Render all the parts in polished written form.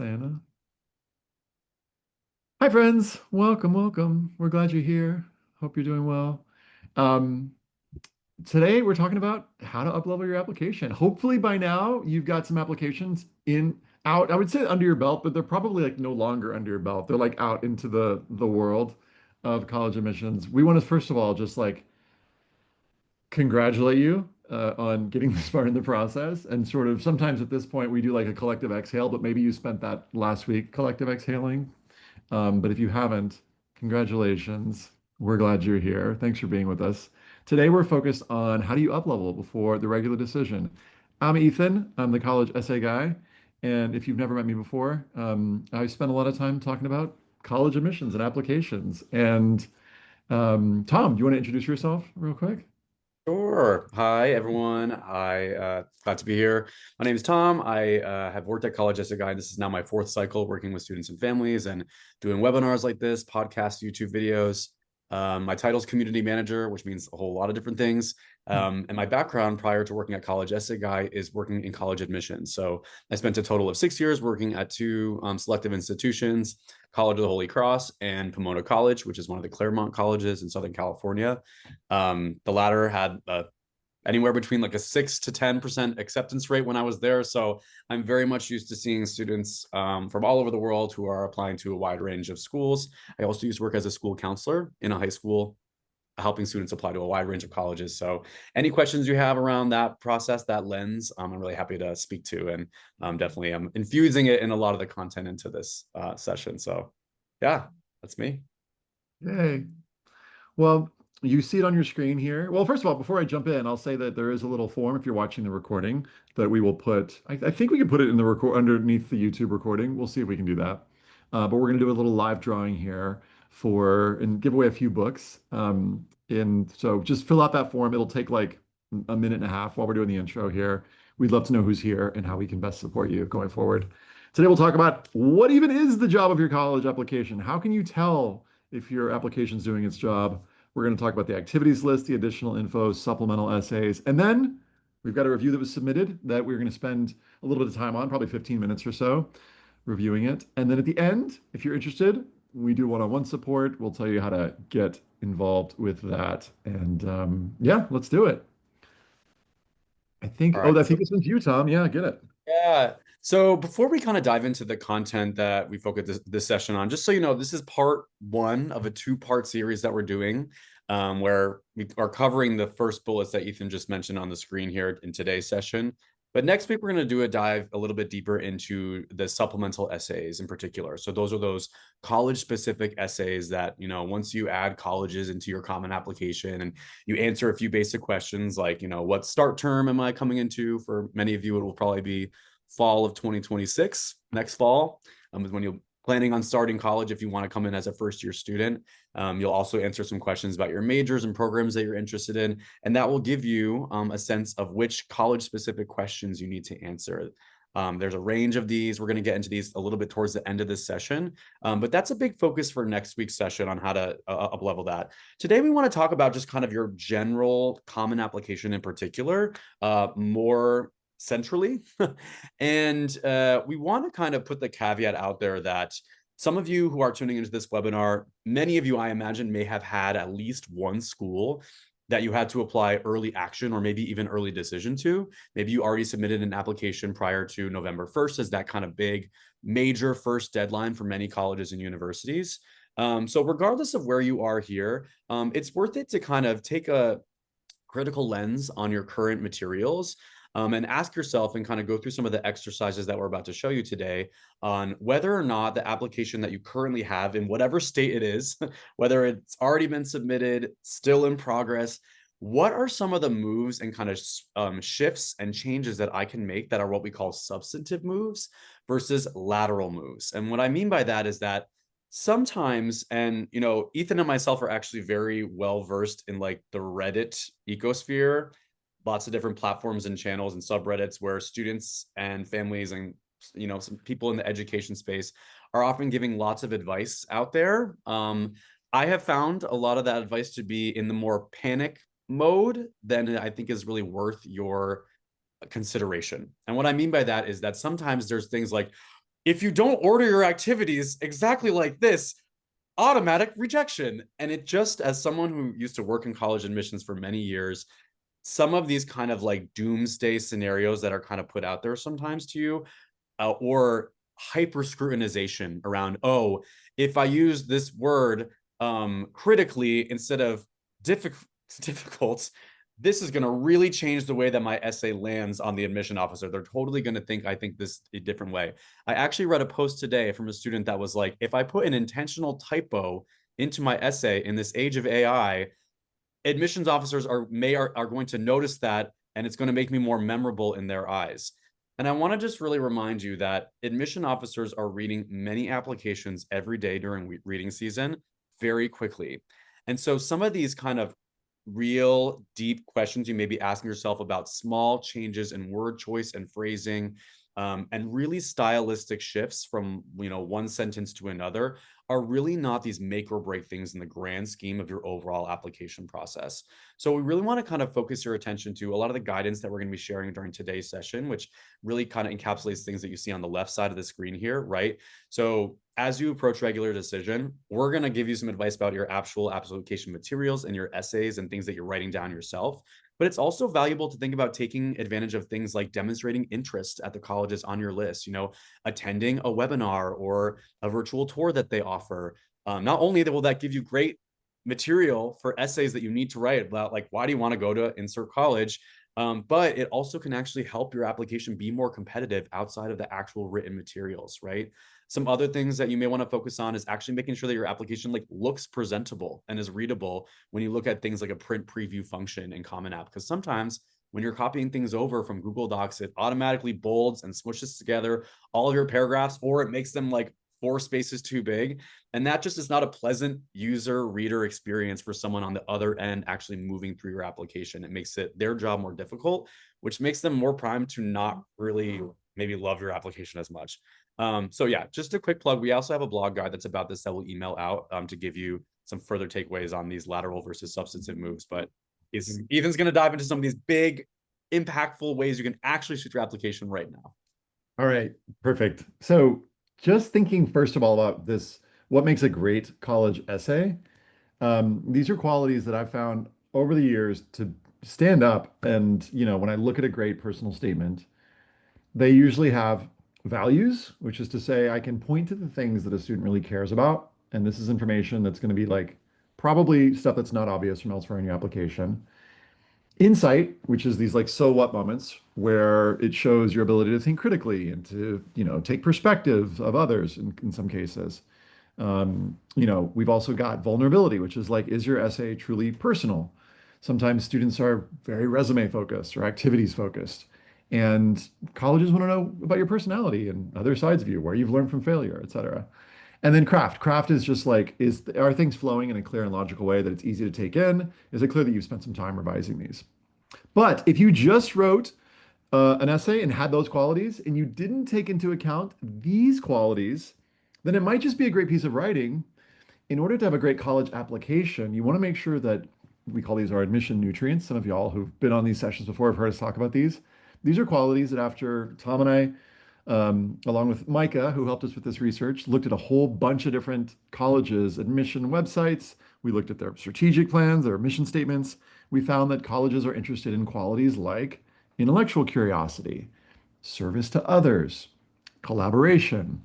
Diana. Hi, friends. Welcome, welcome. We're glad you're here. Hope you're doing well. Um, Today, we're talking about how to uplevel your application. Hopefully, by now, you've got some applications out. I would say under your belt, but they're probably like no longer under your belt. They're like out into the world of college admissions. We want to first of all just like congratulate you on getting this far in the process. And sort of sometimes at this point, we do like a collective exhale, but maybe you spent that last week collective exhaling. But if you haven't, congratulations. We're glad you're here. Thanks for being with us. Today, we're focused on how do you uplevel before the regular decision. I'm Ethan. I'm the college essay guy. And if you've never met me before, I spend a lot of time talking about college admissions and applications. And Tom, do you want to introduce yourself real quick? Sure. Hi, everyone. Glad to be here. My name is Tom. I have worked at college as a guide. This is now my fourth cycle working with students and families and doing webinars like this, podcasts, YouTube videos. My title is community manager, which means a whole lot of different things. And my background prior to working at college essay guy is working in college admissions. So I spent a total of 6 years working at two selective institutions, College of the Holy Cross and Pomona College, which is one of the Claremont colleges in Southern California. The latter had anywhere between like a 6 to 10% acceptance rate when I was there. So I'm very much used to seeing students from all over the world who are applying to a wide range of schools. I also used to work as a school counselor in a high school, helping students apply to a wide range of colleges. So any questions you have around that process, that lens, I'm really happy to speak to. And definitely I'm infusing it in a lot of the content into this session. So yeah, that's me. Yay. Well, you see it on your screen here. Well, first of all, before I jump in, I'll say that there is a little form if you're watching the recording that we will put. I think we can put it in the record underneath the YouTube recording. We'll see if we can do that. But we're going to do a little live drawing here for and give away a few books. And so just fill out that form. It'll take like a minute and a half while we're doing the intro here. We'd love to know who's here and how we can best support you going forward. Today, we'll talk about what even is the job of your college application? How can you tell if your application's doing its job? We're going to talk about the activities list, the additional info, supplemental essays, and then we've got a review that was submitted that we're going to spend a little bit of time on, probably 15 minutes or so, reviewing it. And then at the end, if you're interested, we do one-on-one support. We'll tell you how to get involved with that. And yeah, let's do it. All I right. think this one's you, Tom. Yeah, get it. Yeah. So before we kind of dive into the content that we focus this session on, just so you know, this is part one of a two-part series that we're doing, where we are covering the first bullets that Ethan just mentioned on the screen here in today's session. But next week, we're going to do a dive a little bit deeper into the supplemental essays in particular. So those are those college-specific essays that, once you add colleges into your common application and you answer a few basic questions like, what start term am I coming into? For many of you, it will probably be fall of 2026, next fall, is when you're planning on starting college if you want to come in as a first-year student. You'll also answer some questions about your majors and programs that you're interested in, and that will give you a sense of which college-specific questions you need to answer. There's a range of these. We're going to get into these a little bit towards the end of this session, but that's a big focus for next week's session on how to up-level that. Today, we want to talk about just kind of your general common application in particular, more centrally. And we want to kind of put the caveat out there that some of you who are tuning into this webinar, many of you, I imagine, may have had at least one school that you had to apply early action or maybe even early decision to. Maybe you already submitted an application prior to November 1st as that kind of big major first deadline for many colleges and universities. So regardless of where you are here, it's worth it to kind of take a critical lens on your current materials, and ask yourself and kind of go through some of the exercises that we're about to show you today on whether or not the application that you currently have in whatever state it is, whether it's already been submitted, still in progress, what are some of the moves and kind of shifts and changes that I can make that are what we call substantive moves versus lateral moves. And what I mean by that is that sometimes, and Ethan and myself are actually very well versed in like the Reddit ecosphere, lots of different platforms and channels and subreddits where students and families and some people in the education space are often giving lots of advice out there. I have found a lot of that advice to be in the more panic mode than I think is really worth your consideration. And what I mean by that is that sometimes there's things like, if you don't order your activities exactly like this, automatic rejection. And it just, as someone who used to work in college admissions for many years, some of these kind of like doomsday scenarios that are kind of put out there sometimes to you, or hyper scrutinization around, oh, if I use this word critically instead of difficult, this is going to really change the way that my essay lands on the admission officer. They're totally going to think I think this a different way. I actually read a post today from a student that was like, if I put an intentional typo into my essay in this age of AI, admissions officers are going to notice that, and it's going to make me more memorable in their eyes. And I want to just really remind you that admission officers are reading many applications every day during reading season very quickly. And so some of these kind of real deep questions you may be asking yourself about small changes in word choice and phrasing, and really stylistic shifts from one sentence to another are really not these make or break things in the grand scheme of your overall application process. So we really want to kind of focus your attention to a lot of the guidance that we're going to be sharing during today's session, which really kind of encapsulates things that you see on the left side of the screen here, right? So as you approach regular decision, we're going to give you some advice about your actual application materials and your essays and things that you're writing down yourself. But it's also valuable to think about taking advantage of things like demonstrating interest at the colleges on your list, attending a webinar or a virtual tour that they offer. Not only will that give you great material for essays that you need to write about, like, why do you want to go to insert college? But it also can actually help your application be more competitive outside of the actual written materials, right? Some other things that you may want to focus on is actually making sure that your application like looks presentable and is readable when you look at things like a print preview function in Common App. Because sometimes when you're copying things over from Google Docs, it automatically bolds and smushes together all of your paragraphs, or it makes them like 4 spaces too big. And that just is not a pleasant user reader experience for someone on the other end actually moving through your application. It makes their job more difficult, which makes them more primed to not really maybe love your application as much. So yeah, just a quick plug. We also have a blog guide that's about this that we'll email out to give you some further takeaways on these lateral versus substantive moves. But Ethan's going to dive into some of these big, impactful ways you can actually shoot your application right now. All right, perfect. So just thinking first of all about this, what makes a great college essay? These are qualities that I've found over the years to stand up. And, when I look at a great personal statement, they usually have values, which is to say I can point to the things that a student really cares about. And this is information that's going to be like probably stuff that's not obvious from elsewhere in your application. Insight, which is these like so what moments where it shows your ability to think critically and to, take perspective of others in some cases. We've also got vulnerability, which is like, is your essay truly personal? Sometimes students are very resume focused or activities focused, and colleges want to know about your personality and other sides of you, where you've learned from failure, et cetera. And then craft. Craft is just like, are things flowing in a clear and logical way that it's easy to take in? Is it clear that you've spent some time revising these? But if you just wrote an essay and had those qualities and you didn't take into account these qualities, then it might just be a great piece of writing. In order to have a great college application, you want to make sure that we call these our admission nutrients. Some of y'all who've been on these sessions before have heard us talk about these. These are qualities that after Tom and I, along with Micah, who helped us with this research, looked at a whole bunch of different colleges' admission websites. We looked at their strategic plans, their mission statements. We found that colleges are interested in qualities like intellectual curiosity, service to others, collaboration,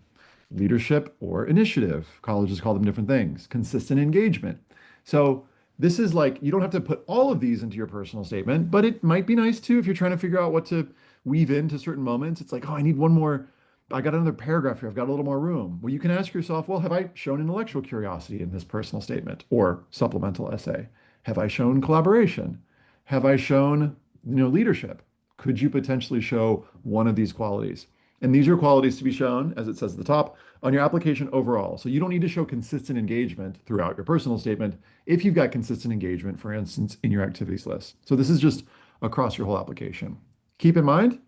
leadership or initiative. Colleges call them different things, consistent engagement. So this is like, you don't have to put all of these into your personal statement, but it might be nice too if you're trying to figure out what to weave into certain moments. It's like, oh, I need one more. I got another paragraph here. I've got a little more room. Well, you can ask yourself, well, have I shown intellectual curiosity in this personal statement or supplemental essay? Have I shown collaboration? Have I shown, leadership? Could you potentially show one of these qualities? And these are qualities to be shown, as it says at the top, on your application overall. So you don't need to show consistent engagement throughout your personal statement if you've got consistent engagement, for instance, in your activities list. So this is just across your whole application. Keep in mind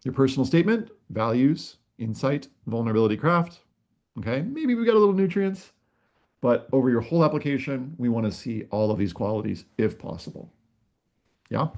your personal statement, values, insight, vulnerability, craft. Okay, maybe we got a little nutrients, but over your whole application, we want to see all of these qualities if possible. Yeah.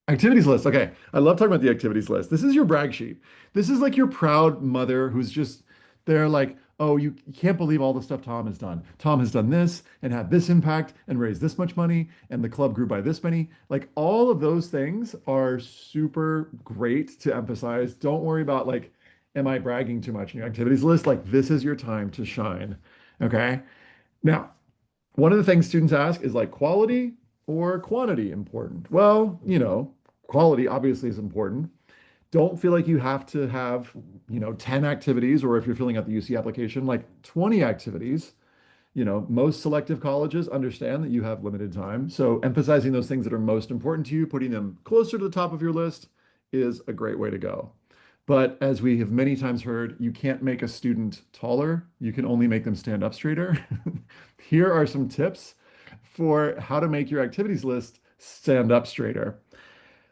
Activities list. Okay. I love talking about the activities list. This is your brag sheet. This is like your proud mother who's just there like, oh, you can't believe all the stuff Tom has done. Tom has done this and had this impact and raised this much money and the club grew by this many. Like all of those things are super great to emphasize. Don't worry about like, am I bragging too much in your activities list? Like this is your time to shine. Okay. Now, one of the things students ask is like quality or quantity important? Well, quality obviously is important. Don't feel like you have to have, 10 activities, or if you're filling out the UC application, like 20 activities. Most selective colleges understand that you have limited time. So emphasizing those things that are most important to you, putting them closer to the top of your list is a great way to go. But as we have many times heard, you can't make a student taller. You can only make them stand up straighter. Here are some tips for how to make your activities list stand up straighter.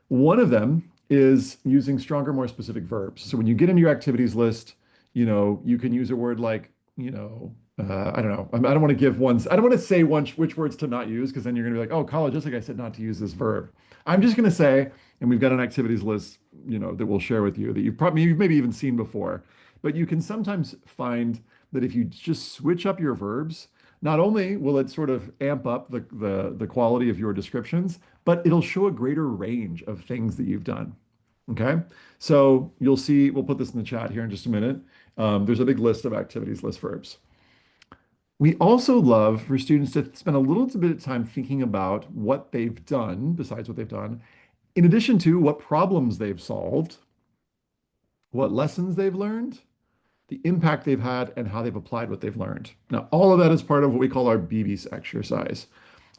One of them is using stronger, more specific verbs. So when you get into your activities list, you can use a word like, I don't know. I don't want to give ones. I don't want to say which words to not use because then you're going to be like, oh, college ethic, I said not to use this verb. I'm just going to say, and we've got an activities list, that we'll share with you that you've maybe even seen before, but you can sometimes find that if you just switch up your verbs, not only will it sort of amp up the quality of your descriptions, but it'll show a greater range of things that you've done. Okay. So you'll see, we'll put this in the chat here in just a minute. There's a big list of activities list verbs. We also love for students to spend a little bit of time thinking about what they've done, besides what they've done, in addition to what problems they've solved, what lessons they've learned, the impact they've had, and how they've applied what they've learned. Now, all of that is part of what we call our BB's exercise.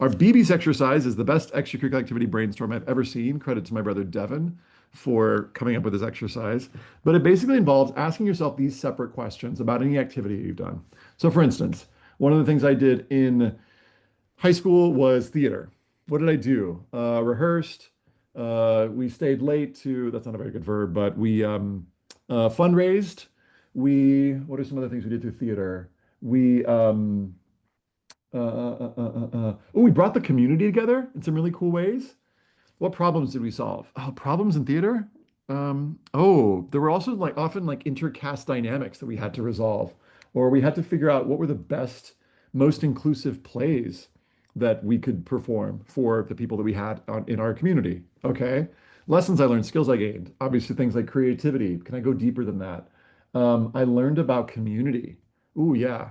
Our BB's exercise is the best extracurricular activity brainstorm I've ever seen. Credit to my brother Devin for coming up with this exercise. But it basically involves asking yourself these separate questions about any activity you've done. So, for instance, one of the things I did in high school was theater. What did I do? Rehearsed. We stayed late to, that's not a very good verb, but we fundraised. What are some other things we did through theater? We, we brought the community together in some really cool ways. What problems did we solve? Oh, problems in theater? There were also like often like intercast dynamics that we had to resolve, or we had to figure out what were the best, most inclusive plays that we could perform for the people that we had in our community. Okay. Lessons I learned, skills I gained, obviously things like creativity. Can I go deeper than that? I learned about community. Ooh, yeah.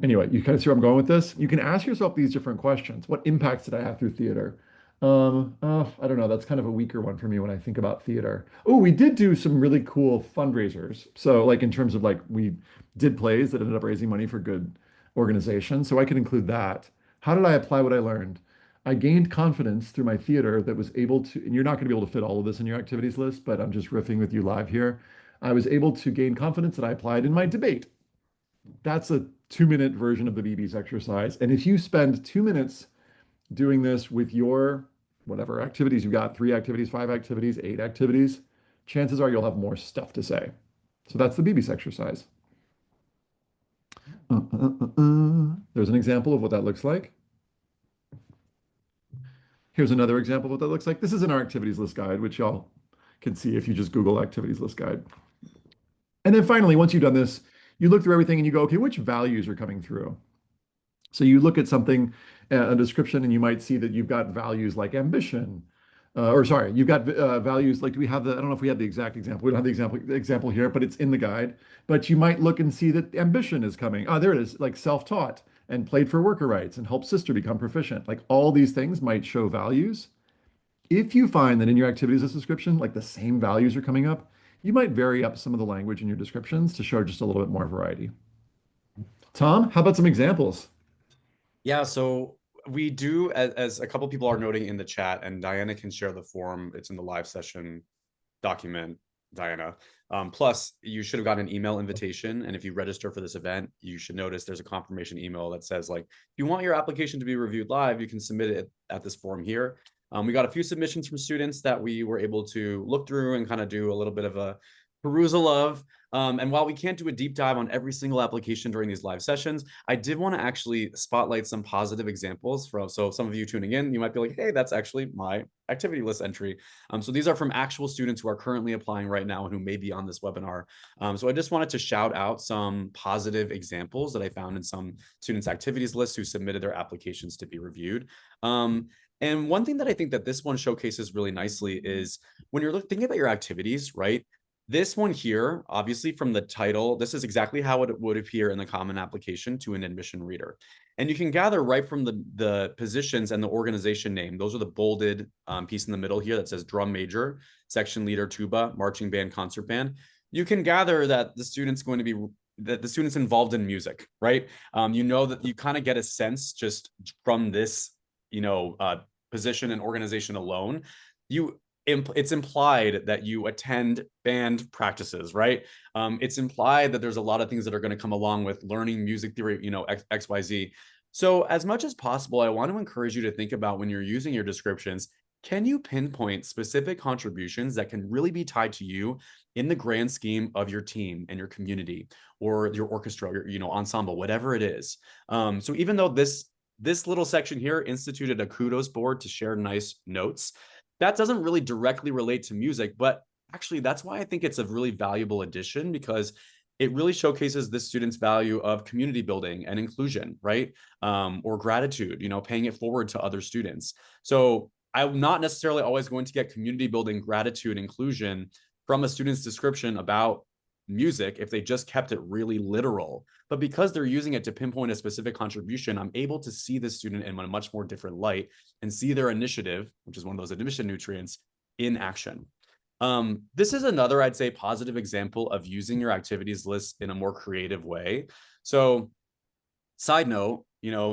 Anyway, you kind of see where I'm going with this. You can ask yourself these different questions. What impacts did I have through theater? I don't know. That's kind of a weaker one for me when I think about theater. Oh, we did do some really cool fundraisers. So, like in terms of like we did plays that ended up raising money for good organizations. So I could include that. How did I apply what I learned? I gained confidence through my theater that was able to, and you're not going to be able to fit all of this in your activities list, but I'm just riffing with you live here. I was able to gain confidence that I applied in my debate. That's a 2-minute version of the BB's exercise. And if you spend 2 minutes doing this with your whatever activities you've got, 3 activities, 5 activities, 8 activities, chances are you'll have more stuff to say. So that's the BB's exercise. There's an example of what that looks like. Here's another example of what that looks like. This is in our activities list guide, which y'all can see if you just Google activities list guide. And then finally, once you've done this, you look through everything and you go, okay, which values are coming through? So you look at something, a description, and you might see that you've got values like ambition, or sorry, you've got values like, do we have the, I don't know if we have the exact example. We don't have the example here, but it's in the guide. But you might look and see that ambition is coming. Oh, there it is, like self-taught and played for worker rights and helped sister become proficient. Like all these things might show values. If you find that in your activities list description, like the same values are coming up, you might vary up some of the language in your descriptions to show just a little bit more variety. Tom, how about some examples? Yeah, so we do, as a couple people are noting in the chat, and Diana can share the form. It's in the live session document, Diana. Plus, you should have gotten an email invitation. And if you register for this event, you should notice there's a confirmation email that says, like, if you want your application to be reviewed live, you can submit it at this form here. We got a few submissions from students that we were able to look through and kind of do a little bit of a perusal of. And while we can't do a deep dive on every single application during these live sessions, I did want to actually spotlight some positive examples from, so some of you tuning in, you might be like, hey, that's actually my activity list entry. So these are from actual students who are currently applying right now and who may be on this webinar. So I just wanted to shout out some positive examples that I found in some students' activities lists who submitted their applications to be reviewed. And one thing that I think that this one showcases really nicely is when you're thinking about your activities, right? This one here, obviously from the title, this is exactly how it would appear in the common application to an admission reader. And you can gather right from the positions and the organization name. Those are the bolded piece in the middle here that says drum major, section leader, tuba, marching band, concert band. You can gather that the student's going to be that the students involved in music, right? You know that you kind of get a sense just from this, position and organization alone. It's implied that you attend band practices, right? It's implied that there's a lot of things that are going to come along with learning music theory, XYZ. So as much as possible, I want to encourage you to think about when you're using your descriptions, can you pinpoint specific contributions that can really be tied to you in the grand scheme of your team and your community or your orchestra, or, ensemble, whatever it is. So even though this little section here instituted a kudos board to share nice notes, that doesn't really directly relate to music, but actually that's why I think it's a really valuable addition, because it really showcases this student's value of community building and inclusion, right? Or gratitude, paying it forward to other students. So I'm not necessarily always going to get community building, gratitude, inclusion from a student's description about music if they just kept it really literal. But because they're using it to pinpoint a specific contribution, I'm able to see the student in a much more different light and see their initiative, which is one of those admission nutrients, in action. This is another, I'd say, positive example of using your activities list in a more creative way. So side note,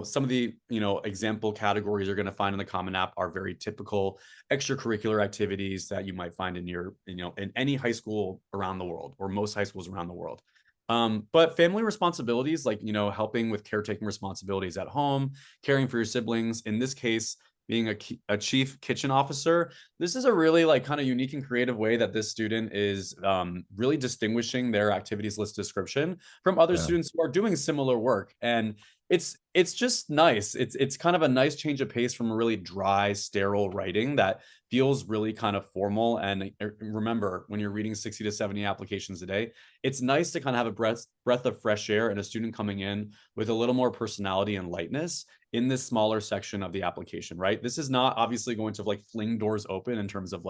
some of the, example categories you're going to find in the Common App are very typical extracurricular activities that you might find in your, in any high school around the world, or most high schools around the world. But family responsibilities, like, helping with caretaking responsibilities at home, caring for your siblings, in this case, being a chief kitchen officer, this is a really kind of unique and creative way that this student is really distinguishing their activities list description from other students who are doing similar work. And it's just nice. It's kind of a nice change of pace from a really dry, sterile writing that feels really kind of formal. And remember, when you're reading 60 to 70 applications a day, it's nice to kind of have a breath of fresh air and a student coming in with a little more personality and lightness in this smaller section of the application, right? This is not obviously going to fling doors open in terms of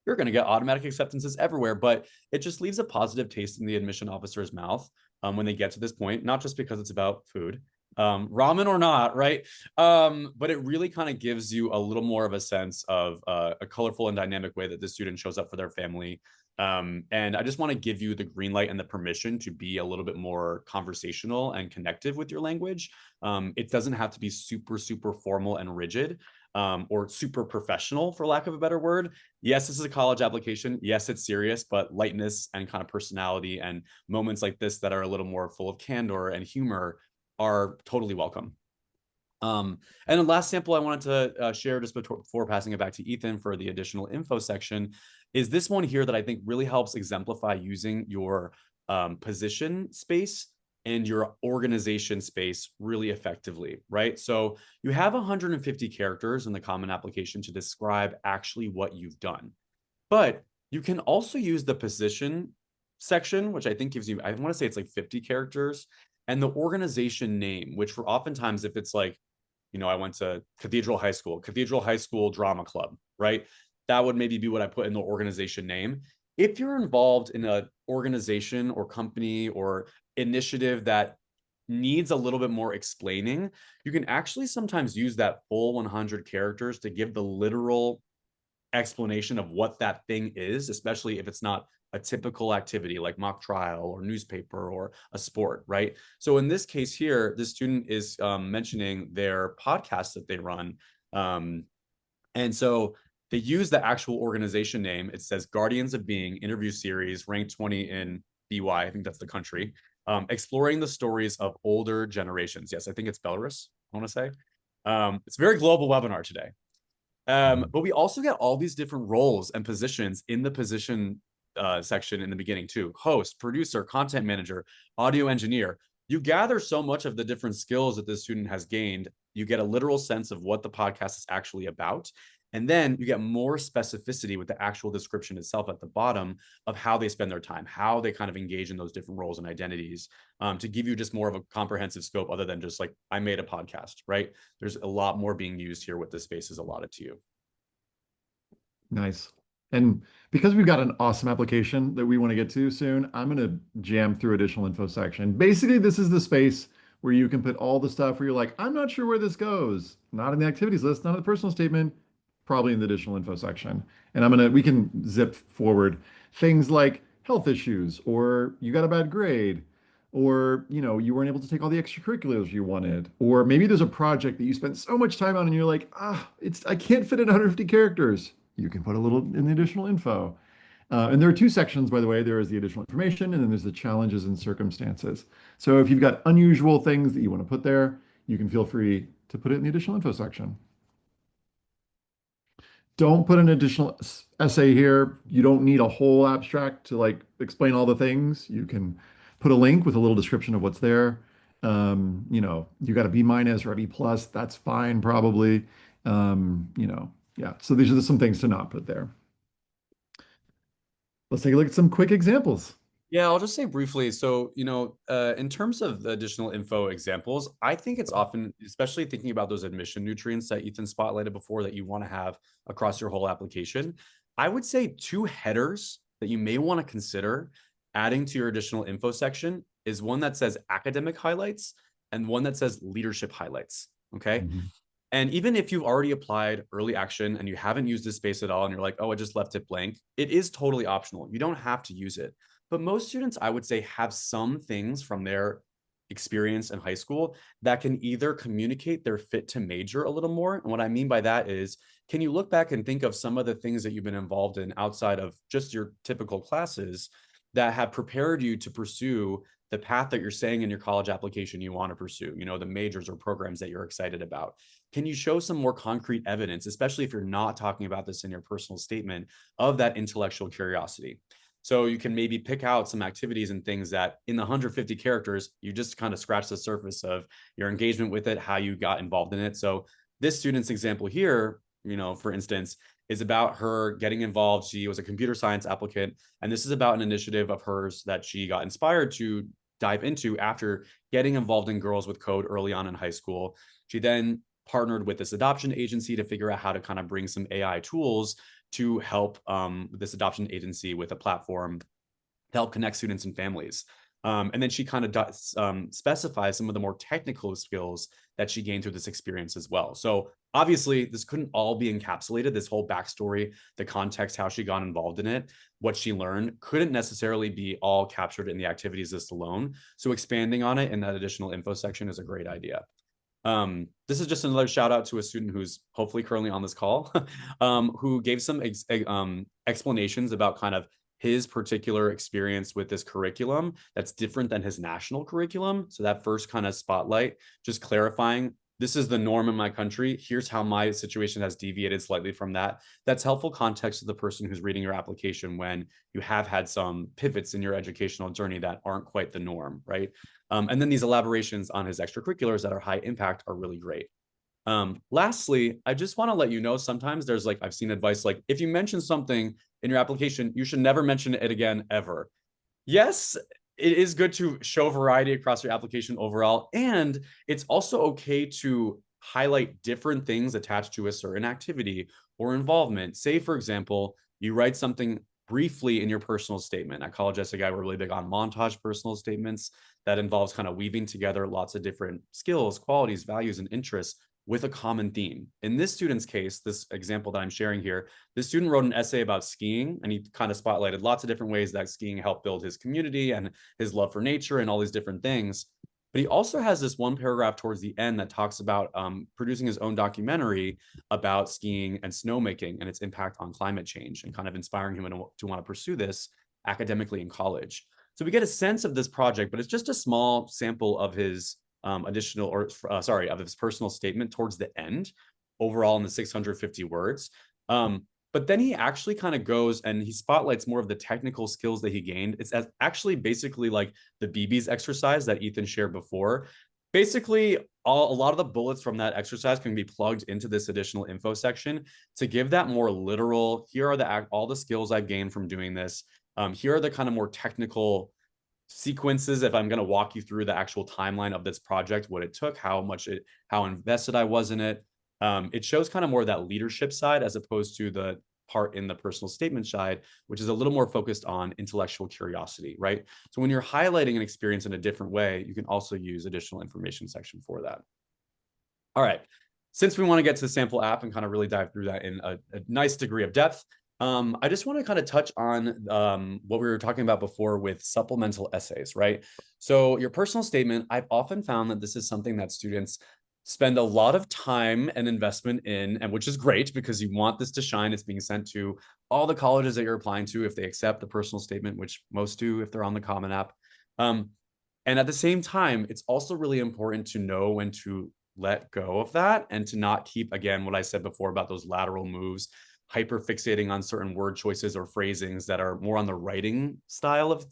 you're going to get automatic acceptances everywhere, but it just leaves a positive taste in the admission officer's mouth when they get to this point, not just because it's about food, ramen or not, right? But it really kind of gives you a little more of a sense of a colorful and dynamic way that the student shows up for their family. And I just want to give you the green light and the permission to be a little bit more conversational and connective with your language. It doesn't have to be super, super formal and rigid, or super professional, for lack of a better word. Yes, this is a college application. Yes, it's serious, but lightness and kind of personality and moments like this that are a little more full of candor and humor are totally welcome. And the last sample I wanted to share just before passing it back to Ethan for the additional info section is this one here that I think really helps exemplify using your position space and your organization space really effectively, right? So you have 150 characters in the common application to describe actually what you've done. But you can also use the position section, which I think gives you, I want to say it's 50 characters, and the organization name, which for oftentimes, if it's I went to Cathedral High School Drama Club, right? That would maybe be what I put in the organization name. If you're involved in an organization or company or initiative that needs a little bit more explaining, you can actually sometimes use that full 100 characters to give the literal explanation of what that thing is, especially if it's not a typical activity like mock trial or newspaper or a sport, right? So in this case here, the student is mentioning their podcast that they run. And so they use the actual organization name. It says Guardians of Being interview series, ranked 20 in BY, I think that's the country, exploring the stories of older generations. Yes, I think it's Belarus, I want to say. It's a very global webinar today. But we also get all these different roles and positions in the position section in the beginning too. Host, producer, content manager, audio engineer. You gather so much of the different skills that the student has gained. You get a literal sense of what the podcast is actually about. And then you get more specificity with the actual description itself at the bottom of how they spend their time, how they kind of engage in those different roles and identities, to give you just more of a comprehensive scope other than just like, I made a podcast, right? There's a lot more being used here with the spaces allotted to you. Nice. And because we've got an awesome application that we want to get to soon, I'm going to jam through additional info section. Basically, this is the space where you can put all the stuff where you're like, I'm not sure where this goes. Not in the activities list, not in the personal statement, probably in the additional info section. And we can zip forward things like health issues, or you got a bad grade, or, you weren't able to take all the extracurriculars you wanted, or maybe there's a project that you spent so much time on and you're like, I can't fit in 150 characters. You can put a little in the additional info. And there are two sections, by the way. There is the additional information, and then there's the challenges and circumstances. So if you've got unusual things that you want to put there, you can feel free to put it in the additional info section. Don't put an additional essay here. You don't need a whole abstract to like explain all the things. You can put a link with a little description of what's there. You got a B minus or a B plus. That's fine, probably. Yeah. So these are some things to not put there. Let's take a look at some quick examples. Yeah, I'll just say briefly. So, in terms of the additional info examples, I think it's often, especially thinking about those admission nutrients that Ethan spotlighted before that you want to have across your whole application, I would say two headers that you may want to consider adding to your additional info section is one that says academic highlights and one that says leadership highlights. Okay. Mhm. And even if you've already applied early action and you haven't used this space at all, and you're like, oh, I just left it blank, it is totally optional. You don't have to use it. But most students, I would say, have some things from their experience in high school that can either communicate their fit to major a little more. And what I mean by that is, can you look back and think of some of the things that you've been involved in outside of just your typical classes that have prepared you to pursue the path that you're saying in your college application you want to pursue, the majors or programs that you're excited about? Can you show some more concrete evidence, especially if you're not talking about this in your personal statement, of that intellectual curiosity? So you can maybe pick out some activities and things that in the 150 characters, you just kind of scratch the surface of your engagement with it, how you got involved in it. So this student's example here, for instance, is about her getting involved. She was a computer science applicant, and this is about an initiative of hers that she got inspired to dive into after getting involved in Girls with Code early on in high school. She then partnered with this adoption agency to figure out how to kind of bring some AI tools to help this adoption agency with a platform to help connect students and families. And then she kind of specifies some of the more technical skills that she gained through this experience as well. So obviously, this couldn't all be encapsulated. This whole backstory, the context, how she got involved in it, what she learned, couldn't necessarily be all captured in the activities list alone. So expanding on it in that additional info section is a great idea. This is just another shout out to a student who's hopefully currently on this call, who gave some explanations about kind of his particular experience with this curriculum that's different than his national curriculum. So that first kind of spotlight, just clarifying, this is the norm in my country. Here's how my situation has deviated slightly from that. That's helpful context to the person who's reading your application when you have had some pivots in your educational journey that aren't quite the norm, right? And then these elaborations on his extracurriculars that are high impact are really great. Lastly, I just want to let you know, sometimes there's I've seen advice like, if you mention something in your application, you should never mention it again, ever. Yes, it is good to show variety across your application overall. And it's also okay to highlight different things attached to a certain activity or involvement. Say, for example, you write something briefly in your personal statement. At College Essay Guide, we're really big on montage personal statements that involves kind of weaving together lots of different skills, qualities, values, and interests with a common theme. In this student's case, this example that I'm sharing here, this student wrote an essay about skiing, and he kind of spotlighted lots of different ways that skiing helped build his community and his love for nature and all these different things. But he also has this one paragraph towards the end that talks about producing his own documentary about skiing and snowmaking and its impact on climate change, and kind of inspiring him to want to pursue this academically in college. So we get a sense of this project, but it's just a small sample of his of his personal statement towards the end, overall in the 650 words. But then he actually kind of goes and he spotlights more of the technical skills that he gained. It's actually basically like the BB's exercise that Ethan shared before. Basically, a lot of the bullets from that exercise can be plugged into this additional info section to give that more literal, here are all the skills I've gained from doing this. Here are the kind of more technical sequences if I'm going to walk you through the actual timeline of this project, what it took, how invested I was in it. It shows kind of more of that leadership side as opposed to the part in the personal statement side, which is a little more focused on intellectual curiosity, right? So when you're highlighting an experience in a different way, you can also use additional information section for that. All right. Since we want to get to the sample app and kind of really dive through that in a nice degree of depth, I just want to kind of touch on what we were talking about before with supplemental essays, right? So your personal statement, I've often found that this is something that students spend a lot of time and investment in, and which is great because you want this to shine. It's being sent to all the colleges that you're applying to if they accept the personal statement, which most do if they're on the Common App. And at the same time, it's also really important to know when to let go of that and to not keep, again, what I said before about those lateral moves, hyper fixating on certain word choices or phrasings that are more on the writing side of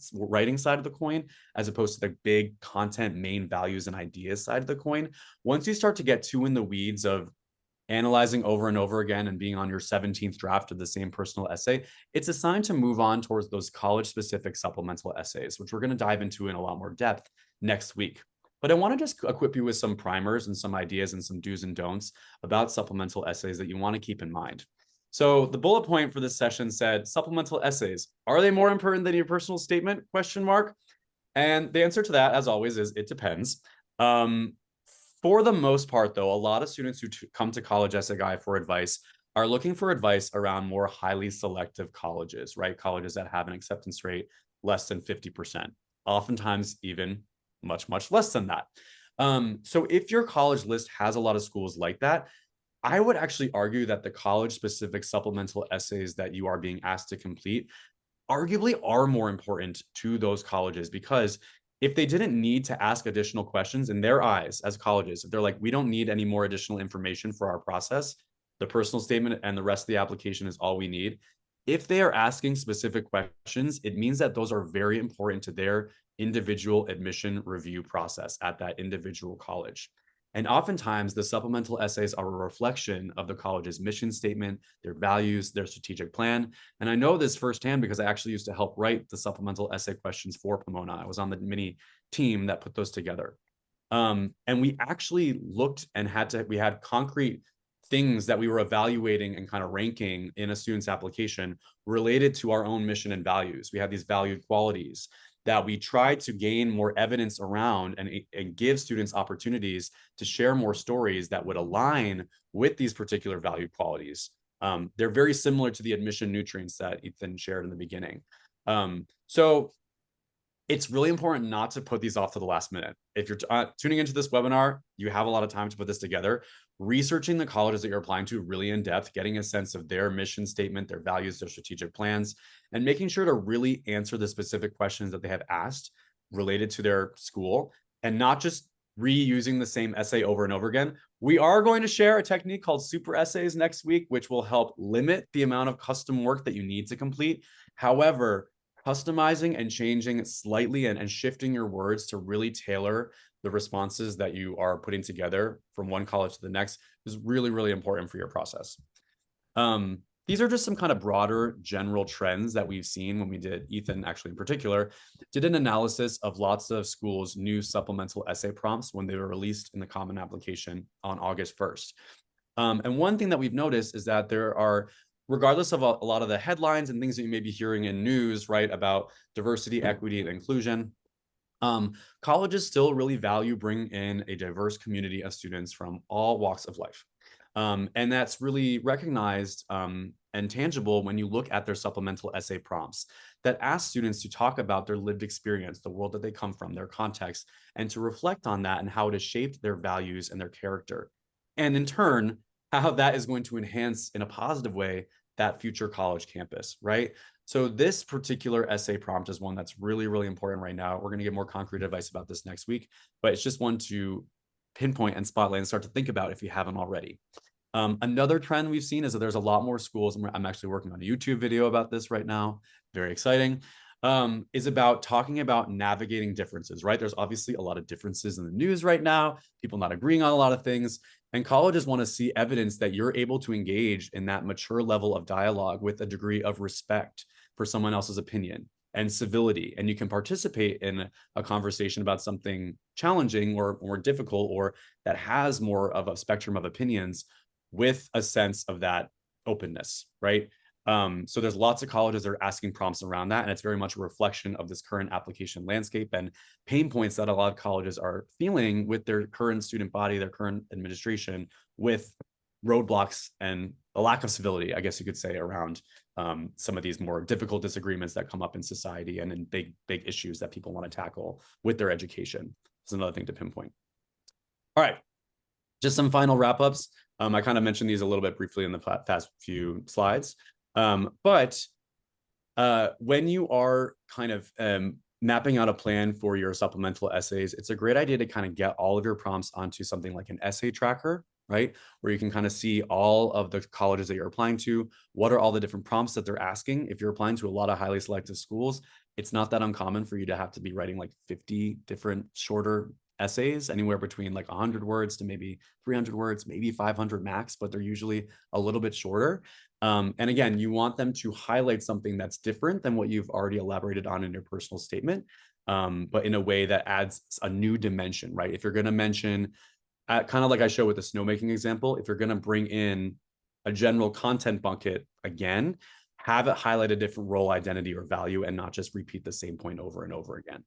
the coin, as opposed to the big content, main values and ideas side of the coin. Once you start to get too in the weeds of analyzing over and over again and being on your 17th draft of the same personal essay, it's a sign to move on towards those college specific supplemental essays, which we're going to dive into in a lot more depth next week. But I want to just equip you with some primers and some ideas and some do's and don'ts about supplemental essays that you want to keep in mind. So the bullet point for this session said, supplemental essays, are they more important than your personal statement? Question mark. And the answer to that, as always, is it depends. For the most part, though, a lot of students who come to College Essay Guy for advice are looking for advice around more highly selective colleges, right? Colleges that have an acceptance rate less than 50%, oftentimes even much, much less than that. So if your college list has a lot of schools like that, I would actually argue that the college-specific supplemental essays that you are being asked to complete arguably are more important to those colleges, because if they didn't need to ask additional questions in their eyes as colleges, if they're like, we don't need any more additional information for our process, the personal statement and the rest of the application is all we need. If they are asking specific questions, it means that those are very important to their individual admission review process at that individual college. And oftentimes, the supplemental essays are a reflection of the college's mission statement, their values, their strategic plan. And I know this firsthand because I actually used to help write the supplemental essay questions for Pomona. I was on the mini team that put those together. And we actually looked and we had concrete things that we were evaluating and kind of ranking in a student's application related to our own mission and values. We had these valued qualities that we tried to gain more evidence around and give students opportunities to share more stories that would align with these particular valued qualities. They're very similar to the admission nutrients that Ethan shared in the beginning. So it's really important not to put these off to the last minute. If you're tuning into this webinar, you have a lot of time to put this together. Researching the colleges that you're applying to really in depth, getting a sense of their mission statement, their values, their strategic plans, and making sure to really answer the specific questions that they have asked related to their school, and not just reusing the same essay over and over again. We are going to share a technique called super essays next week, which will help limit the amount of custom work that you need to complete. However, customizing and changing slightly and shifting your words to really tailor the responses that you are putting together from one college to the next is really, really important for your process. These are just some kind of broader general trends that we've seen when we did, Ethan actually in particular, did an analysis of lots of schools' new supplemental essay prompts when they were released in the Common Application on August 1st. And one thing that we've noticed is that there are, regardless of a lot of the headlines and things that you may be hearing in news, right, about diversity, equity, and inclusion, colleges still really value bringing in a diverse community of students from all walks of life. And that's really recognized and tangible when you look at their supplemental essay prompts that ask students to talk about their lived experience, the world that they come from, their context, and to reflect on that and how it has shaped their values and their character. And in turn, how that is going to enhance in a positive way that future college campus, right? So this particular essay prompt is one that's really, really important right now. We're going to get more concrete advice about this next week, but it's just one to pinpoint and spotlight and start to think about if you haven't already. Another trend we've seen is that there's a lot more schools, and I'm actually working on a YouTube video about this right now. Very exciting. Is about talking about navigating differences, right? There's obviously a lot of differences in the news right now, people not agreeing on a lot of things. And colleges want to see evidence that you're able to engage in that mature level of dialogue with a degree of respect for someone else's opinion and civility. And you can participate in a conversation about something challenging or more difficult or that has more of a spectrum of opinions with a sense of that openness, right? So there's lots of colleges that are asking prompts around that, and it's very much a reflection of this current application landscape and pain points that a lot of colleges are feeling with their current student body, their current administration, with roadblocks and a lack of civility, I guess you could say, around some of these more difficult disagreements that come up in society and in big issues that people want to tackle with their education. That's another thing to pinpoint. All right, just some final wrap-ups. I kind of mentioned these a little bit briefly in the past few slides. But when you are kind of mapping out a plan for your supplemental essays, it's a great idea to kind of get all of your prompts onto something like an essay tracker, right? Where you can kind of see all of the colleges that you're applying to, what are all the different prompts that they're asking. If you're applying to a lot of highly selective schools, it's not that uncommon for you to have to be writing like 50 different shorter essays, anywhere between like 100 words to maybe 300 words, maybe 500 max, but they're usually a little bit shorter. And again, you want them to highlight something that's different than what you've already elaborated on in your personal statement, but in a way that adds a new dimension, right? If you're going to mention, kind of like I showed with the snowmaking example, if you're going to bring in a general content bucket again, have it highlight a different role, identity, or value, and not just repeat the same point over and over again.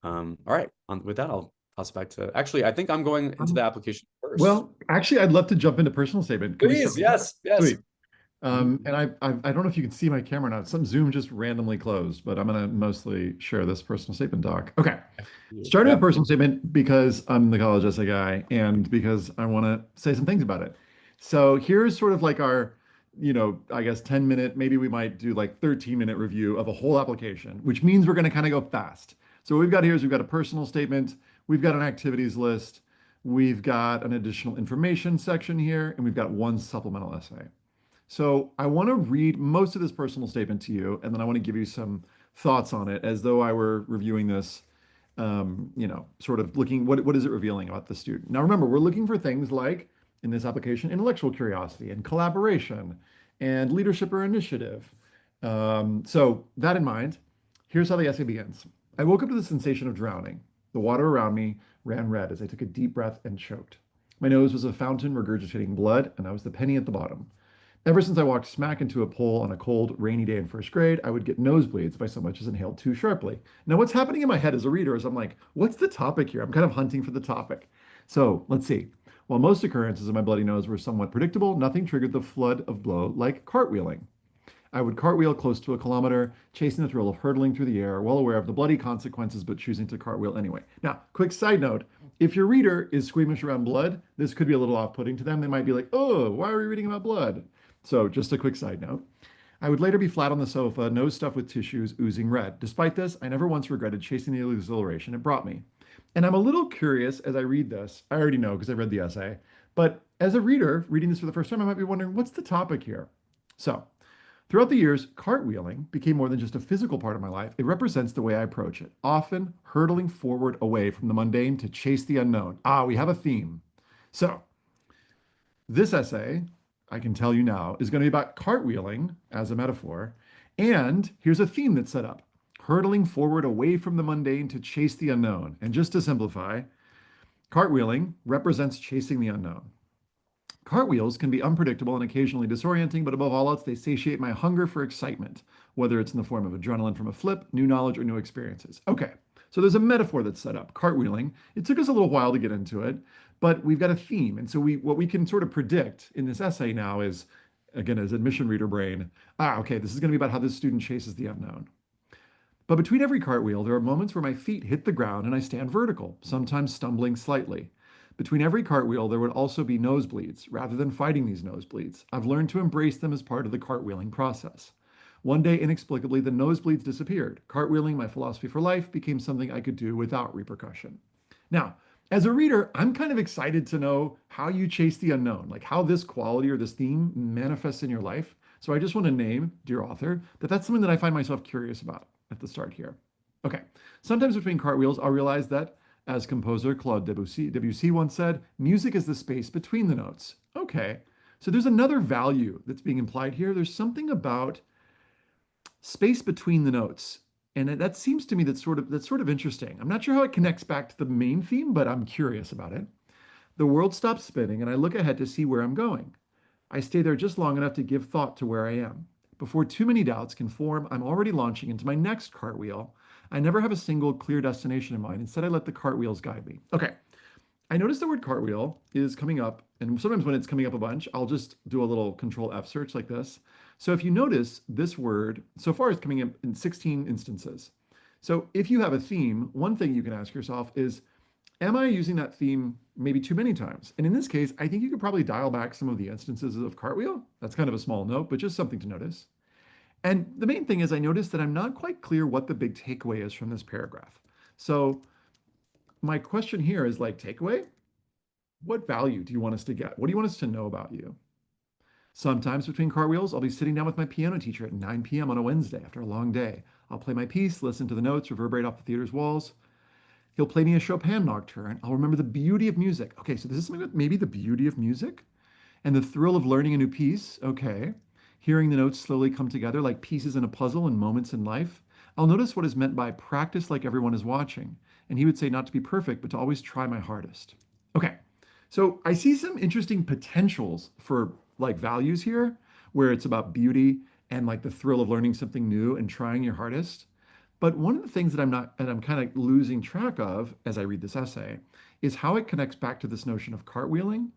All right. With that, I'll toss it back to. Actually, I think I'm going into the application first. Well, actually, I'd love to jump into personal statement. Can we Please, start? yes, yes. Sweet. And I don't know if you can see my camera now. Some Zoom just randomly closed, but I'm going to mostly share this personal statement doc. Okay. Starting with personal statement because I'm the college essay guy and because I want to say some things about it. So here's sort of like our, I guess 10-minute, maybe we might do like 13-minute review of a whole application, which means we're going to kind of go fast. So what we've got here is we've got a personal statement, we've got an activities list, we've got an additional information section here, and we've got one supplemental essay. So I want to read most of this personal statement to you, and then I want to give you some thoughts on it as though I were reviewing this, sort of looking, what is it revealing about the student? Now, remember, we're looking for things like, in this application, intellectual curiosity and collaboration and leadership or initiative. So that in mind, here's how the essay begins. I woke up to the sensation of drowning. The water around me ran red as I took a deep breath and choked. My nose was a fountain regurgitating blood, and I was the penny at the bottom. Ever since I walked smack into a pole on a cold, rainy day in first grade, I would get nosebleeds if I so much as inhaled too sharply. Now, what's happening in my head as a reader is I'm like, what's the topic here? I'm kind of hunting for the topic. So let's see. While most occurrences of my bloody nose were somewhat predictable, nothing triggered the flood of blow like cartwheeling. I would cartwheel close to a kilometer, chasing the thrill of hurtling through the air, well aware of the bloody consequences, but choosing to cartwheel anyway. Now, quick side note, if your reader is squeamish around blood, this could be a little off-putting to them. They might be like, oh, why are we reading about blood? So just a quick side note. I would later be flat on the sofa, nose stuffed with tissues, oozing red. Despite this, I never once regretted chasing the exhilaration it brought me. And I'm a little curious as I read this. I already know because I read the essay. But as a reader, reading this for the first time, I might be wondering, what's the topic here? So, throughout the years, cartwheeling became more than just a physical part of my life. It represents the way I approach it, often hurtling forward away from the mundane to chase the unknown. Ah, we have a theme. So, this essay, I can tell you now, is going to be about cartwheeling as a metaphor. And here's a theme that's set up, hurtling forward away from the mundane to chase the unknown. And just to simplify, cartwheeling represents chasing the unknown. Cartwheels can be unpredictable and occasionally disorienting, but above all else, they satiate my hunger for excitement, whether it's in the form of adrenaline from a flip, new knowledge, or new experiences. Okay, so there's a metaphor that's set up, cartwheeling. It took us a little while to get into it, but we've got a theme. And so what we can sort of predict in this essay now is, again, as admission reader brain, okay, this is going to be about how this student chases the unknown. But between every cartwheel, there are moments where my feet hit the ground and I stand vertical, sometimes stumbling slightly. Between every cartwheel, there would also be nosebleeds. Rather than fighting these nosebleeds, I've learned to embrace them as part of the cartwheeling process. One day, inexplicably, the nosebleeds disappeared. Cartwheeling, my philosophy for life, became something I could do without repercussion. Now, As a reader, I'm kind of excited to know how you chase the unknown, like how this quality or this theme manifests in your life. So I just want to name, dear author, that that's something that I find myself curious about at the start here. Okay. Sometimes between cartwheels, I'll realize that, as composer Claude Debussy once said, music is the space between the notes. Okay. So there's another value that's being implied here. There's something about space between the notes. And that seems to me that's sort of interesting. I'm not sure how it connects back to the main theme, but I'm curious about it. The world stops spinning and I look ahead to see where I'm going. I stay there just long enough to give thought to where I am. Before too many doubts can form, I'm already launching into my next cartwheel. I never have a single clear destination in mind. Instead, I let the cartwheels guide me. Okay, I noticed the word cartwheel is coming up, and sometimes when it's coming up a bunch, I'll just do a little control F search like this. So if you notice, this word so far is coming up in 16 instances. So if you have a theme, one thing you can ask yourself is, am I using that theme maybe too many times? And in this case, I think you could probably dial back some of the instances of cartwheel. That's kind of a small note, but just something to notice. And the main thing is I noticed that I'm not quite clear what the big takeaway is from this paragraph. So my question here is like, takeaway? What value do you want us to get? What do you want us to know about you? Sometimes between cartwheels, I'll be sitting down with my piano teacher at 9 p.m. on a Wednesday after a long day. I'll play my piece, listen to the notes reverberate off the theater's walls. He'll play me a Chopin nocturne. I'll remember the beauty of music. Okay, so this is something with maybe the beauty of music and the thrill of learning a new piece. Okay. Hearing the notes slowly come together like pieces in a puzzle and moments in life. I'll notice what is meant by practice like everyone is watching. And he would say not to be perfect, but to always try my hardest. Okay. So I see some interesting potentials for like values here where it's about beauty and like the thrill of learning something new and trying your hardest. But one of the things that I'm kind of losing track of as I read this essay is how it connects back to this notion of cartwheeling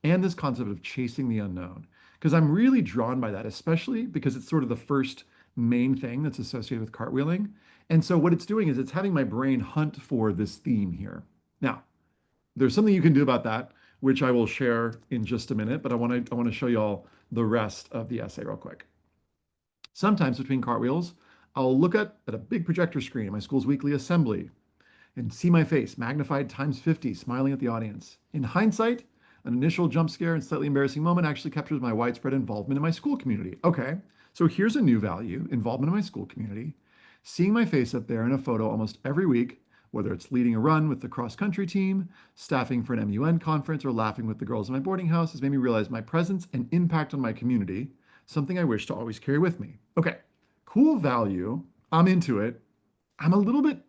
and this concept of chasing the unknown. Because I'm really drawn by that, especially because it's sort of the first main thing that's associated with cartwheeling. And so what it's doing is it's having my brain hunt for this theme here. Now, there's something you can do about that, which I will share in just a minute, but I want to show you all the rest of the essay real quick. Sometimes between cartwheels, I'll look at a big projector screen in my school's weekly assembly and see my face magnified times 50 smiling at the audience. In hindsight, an initial jump scare and slightly embarrassing moment actually captures my widespread involvement in my school community. Okay, so here's a new value, involvement in my school community. Seeing my face up there in a photo almost every week, whether it's leading a run with the cross country team, staffing for an MUN conference, or laughing with the girls in my boarding house, has made me realize my presence and impact on my community, something I wish to always carry with me. Okay, cool value. I'm into it. I'm a little bit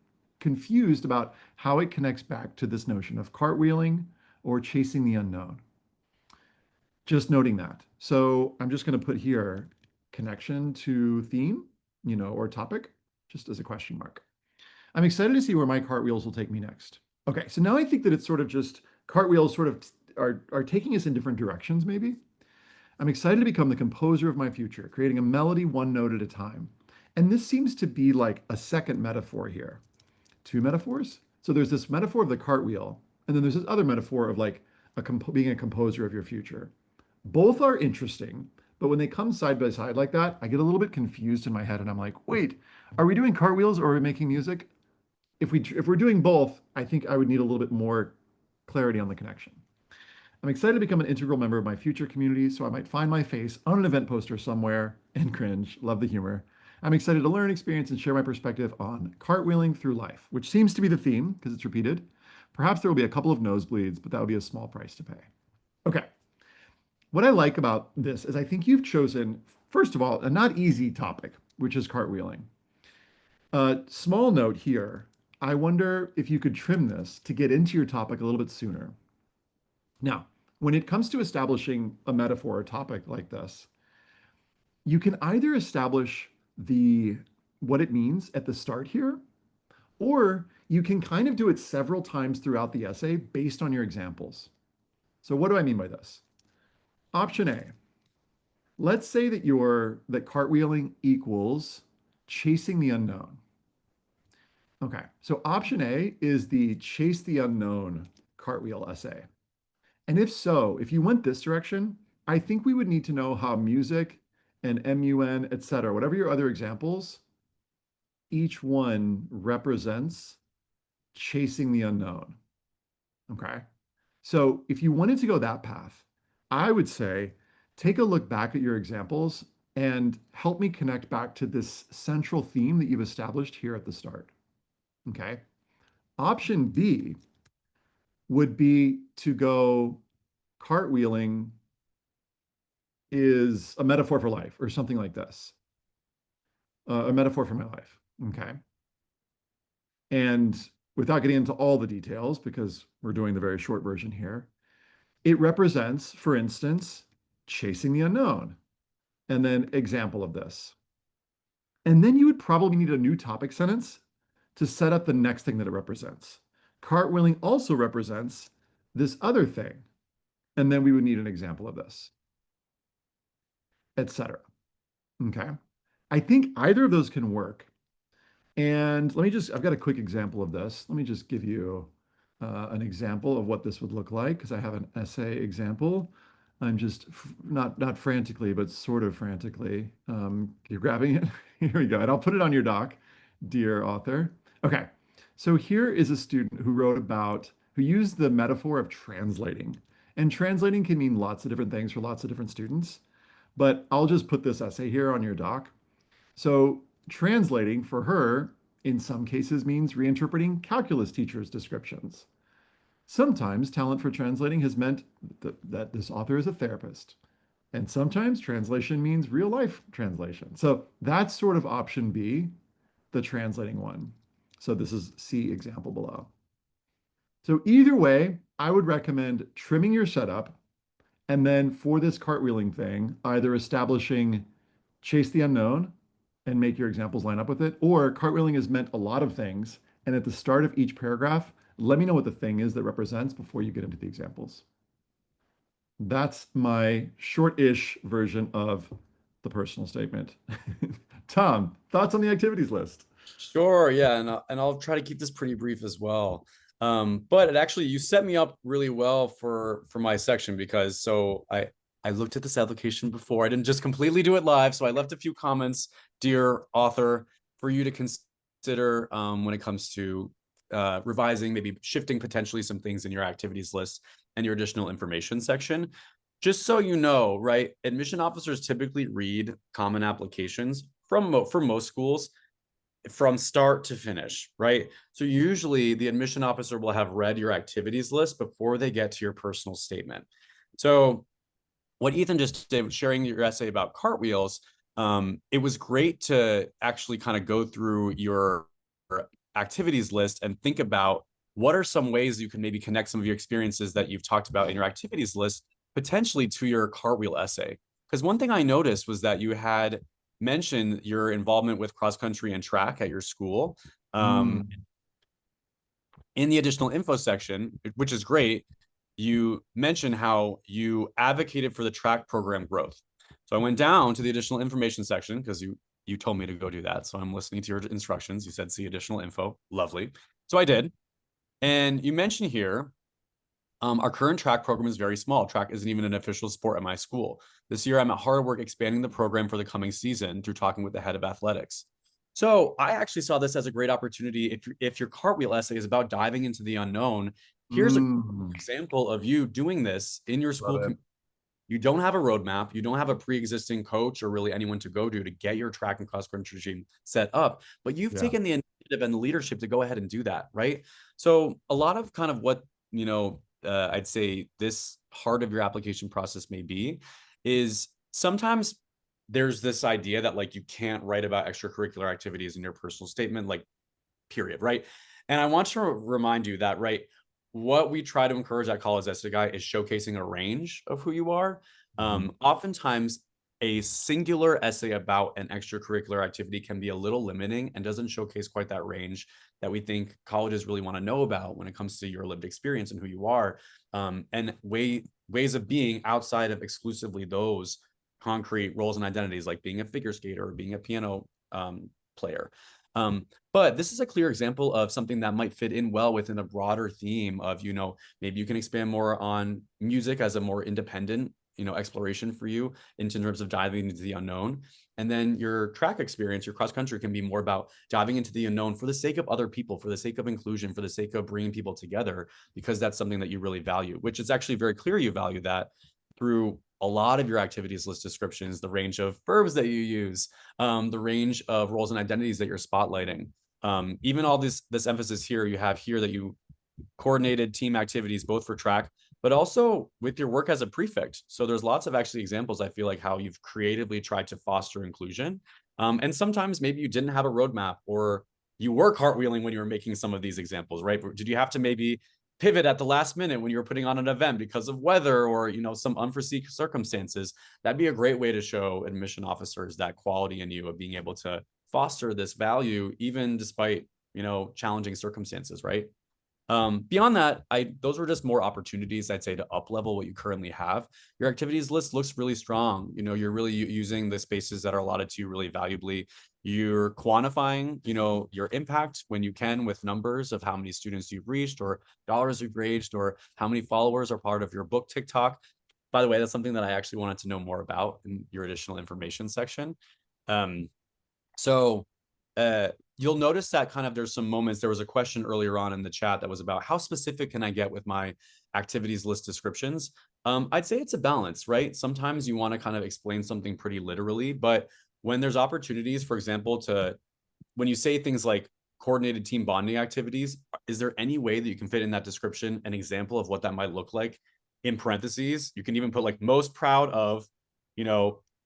confused about how it connects back to this notion of cartwheeling or chasing the unknown. Just noting that. So I'm just going to put here connection to theme, or topic, just as a question mark. I'm excited to see where my cartwheels will take me next. Okay, so now I think that it's sort of just cartwheels sort of are taking us in different directions, maybe. I'm excited to become the composer of my future, creating a melody one note at a time. And this seems to be like a second metaphor here. Two metaphors. So there's this metaphor of the cartwheel, and then there's this other metaphor of like being a composer of your future. Both are interesting, but when they come side by side like that, I get a little bit confused in my head, and I'm like, wait, are we doing cartwheels or are we making music? If we're doing both, I think I would need a little bit more clarity on the connection. I'm excited to become an integral member of my future community, so I might find my face on an event poster somewhere and cringe. Love the humor. I'm excited to learn, experience, and share my perspective on cartwheeling through life, which seems to be the theme because it's repeated. Perhaps there will be a couple of nosebleeds, but that would be a small price to pay. Okay. What I like about this is I think you've chosen, first of all, a not easy topic, which is cartwheeling. A small note here. I wonder if you could trim this to get into your topic a little bit sooner. Now, when it comes to establishing a metaphor or topic like this, you can either establish the what it means at the start here, or you can kind of do it several times throughout the essay based on your examples. So what do I mean by this? Option A. Let's say that cartwheeling equals chasing the unknown. Okay, so option A is the chase the unknown cartwheel essay. And if so, if you went this direction, I think we would need to know how music and MUN, et cetera, whatever your other examples, each one represents chasing the unknown. Okay. So if you wanted to go that path, I would say take a look back at your examples and help me connect back to this central theme that you've established here at the start. Okay. Option B would be to go cartwheeling is a metaphor for life or something like this, a metaphor for my life. Okay. And without getting into all the details, because we're doing the very short version here, it represents, for instance, chasing the unknown. And then example of this. And then you would probably need a new topic sentence to set up the next thing that it represents. Cartwheeling also represents this other thing. And then we would need an example of this, etc. Okay. I think either of those can work. And I've got a quick example of this. Let me just give you an example of what this would look like because I have an essay example. I'm just not frantically, but sort of frantically. You're grabbing it. Here we go. And I'll put it on your doc, dear author. Okay. So here is a student who used the metaphor of translating. And translating can mean lots of different things for lots of different students. But I'll just put this essay here on your doc. So translating for her, in some cases, means reinterpreting calculus teachers' descriptions. Sometimes talent for translating has meant that this author is a therapist. And sometimes translation means real life translation. So that's sort of option B, the translating one. So this is C example below. So either way, I would recommend trimming your setup and then for this cartwheeling thing, either establishing chase the unknown and make your examples line up with it, or cartwheeling has meant a lot of things. And at the start of each paragraph, let me know what the thing is that represents before you get into the examples. That's my short-ish version of the personal statement. Tom, thoughts on the activities list? Sure, yeah, and I'll try to keep this pretty brief as well. But it actually you set me up really well for my section because I looked at this application before. I didn't just completely do it live, so I left a few comments, dear author, for you to consider when it comes to revising, maybe shifting potentially some things in your activities list and your additional information section. Just so you know, right? Admission officers typically read common applications for most schools from start to finish, right? So usually the admission officer will have read your activities list before they get to your personal statement. So what Ethan just did, sharing your essay about cartwheels, it was great to actually kind of go through your activities list and think about what are some ways you can maybe connect some of your experiences that you've talked about in your activities list potentially to your cartwheel essay. Because one thing I noticed was that you had mentioned your involvement with cross country and track at your school. Mm, In the additional info section, which is great, you mentioned how you advocated for the track program growth. So I went down to the additional information section because you told me to go do that. So I'm listening to your instructions. You said see additional info. Lovely. So I did. And you mentioned here our current track program is very small. Track isn't even an official sport at my school. This year, I'm at hard work expanding the program for the coming season through talking with the head of athletics. So I actually saw this as a great opportunity. If your cartwheel essay is about diving into the unknown, here's a mm, example of you doing this in your love school. it. You don't have a roadmap. You don't have a pre-existing coach or really anyone to go to get your track and cross country regime set up. But you've Yeah. taken the initiative and the leadership to go ahead and do that, right? So a lot of kind of what I'd say this part of your application process may be is sometimes there's this idea that like you can't write about extracurricular activities in your personal statement, like period, right? And I want to remind you that, right, what we try to encourage at College Essay Guy is showcasing a range of who you are. Mhm. Oftentimes, a singular essay about an extracurricular activity can be a little limiting and doesn't showcase quite that range that we think colleges really want to know about when it comes to your lived experience and who you are, and ways of being outside of exclusively those concrete roles and identities, like being a figure skater or being a piano player. But this is a clear example of something that might fit in well within a broader theme of, maybe you can expand more on music as a more independent exploration for you into terms of diving into the unknown. And then your track experience, your cross country, can be more about diving into the unknown for the sake of other people, for the sake of inclusion, for the sake of bringing people together, because that's something that you really value, which is actually very clear you value that through a lot of your activities list descriptions, the range of verbs that you use, the range of roles and identities that you're spotlighting. Even all this emphasis here you have here that you coordinated team activities, both for track, but also with your work as a prefect. So there's lots of actually examples, I feel like, how you've creatively tried to foster inclusion. And sometimes maybe you didn't have a roadmap, or you were cartwheeling when you were making some of these examples, right? Did you have to maybe pivot at the last minute when you were putting on an event because of weather or some unforeseen circumstances? That'd be a great way to show admission officers that quality in you of being able to foster this value, even despite challenging circumstances, right? Beyond that, those were just more opportunities, I'd say, to up level what you currently have. Your activities list looks really strong. You're really using the spaces that are allotted to you really valuably. You're quantifying, your impact when you can with numbers of how many students you've reached, or dollars you've raised, or how many followers are part of your book TikTok. By the way, that's something that I actually wanted to know more about in your additional information section. Um, so you'll notice that kind of there's some moments. There was a question earlier on in the chat that was about how specific can I get with my activities list descriptions? I'd say it's a balance, right? Sometimes you want to kind of explain something pretty literally, but when there's opportunities, for example, when you say things like coordinated team bonding activities, is there any way that you can fit in that description an example of what that might look like? In parentheses, you can even put like most proud of,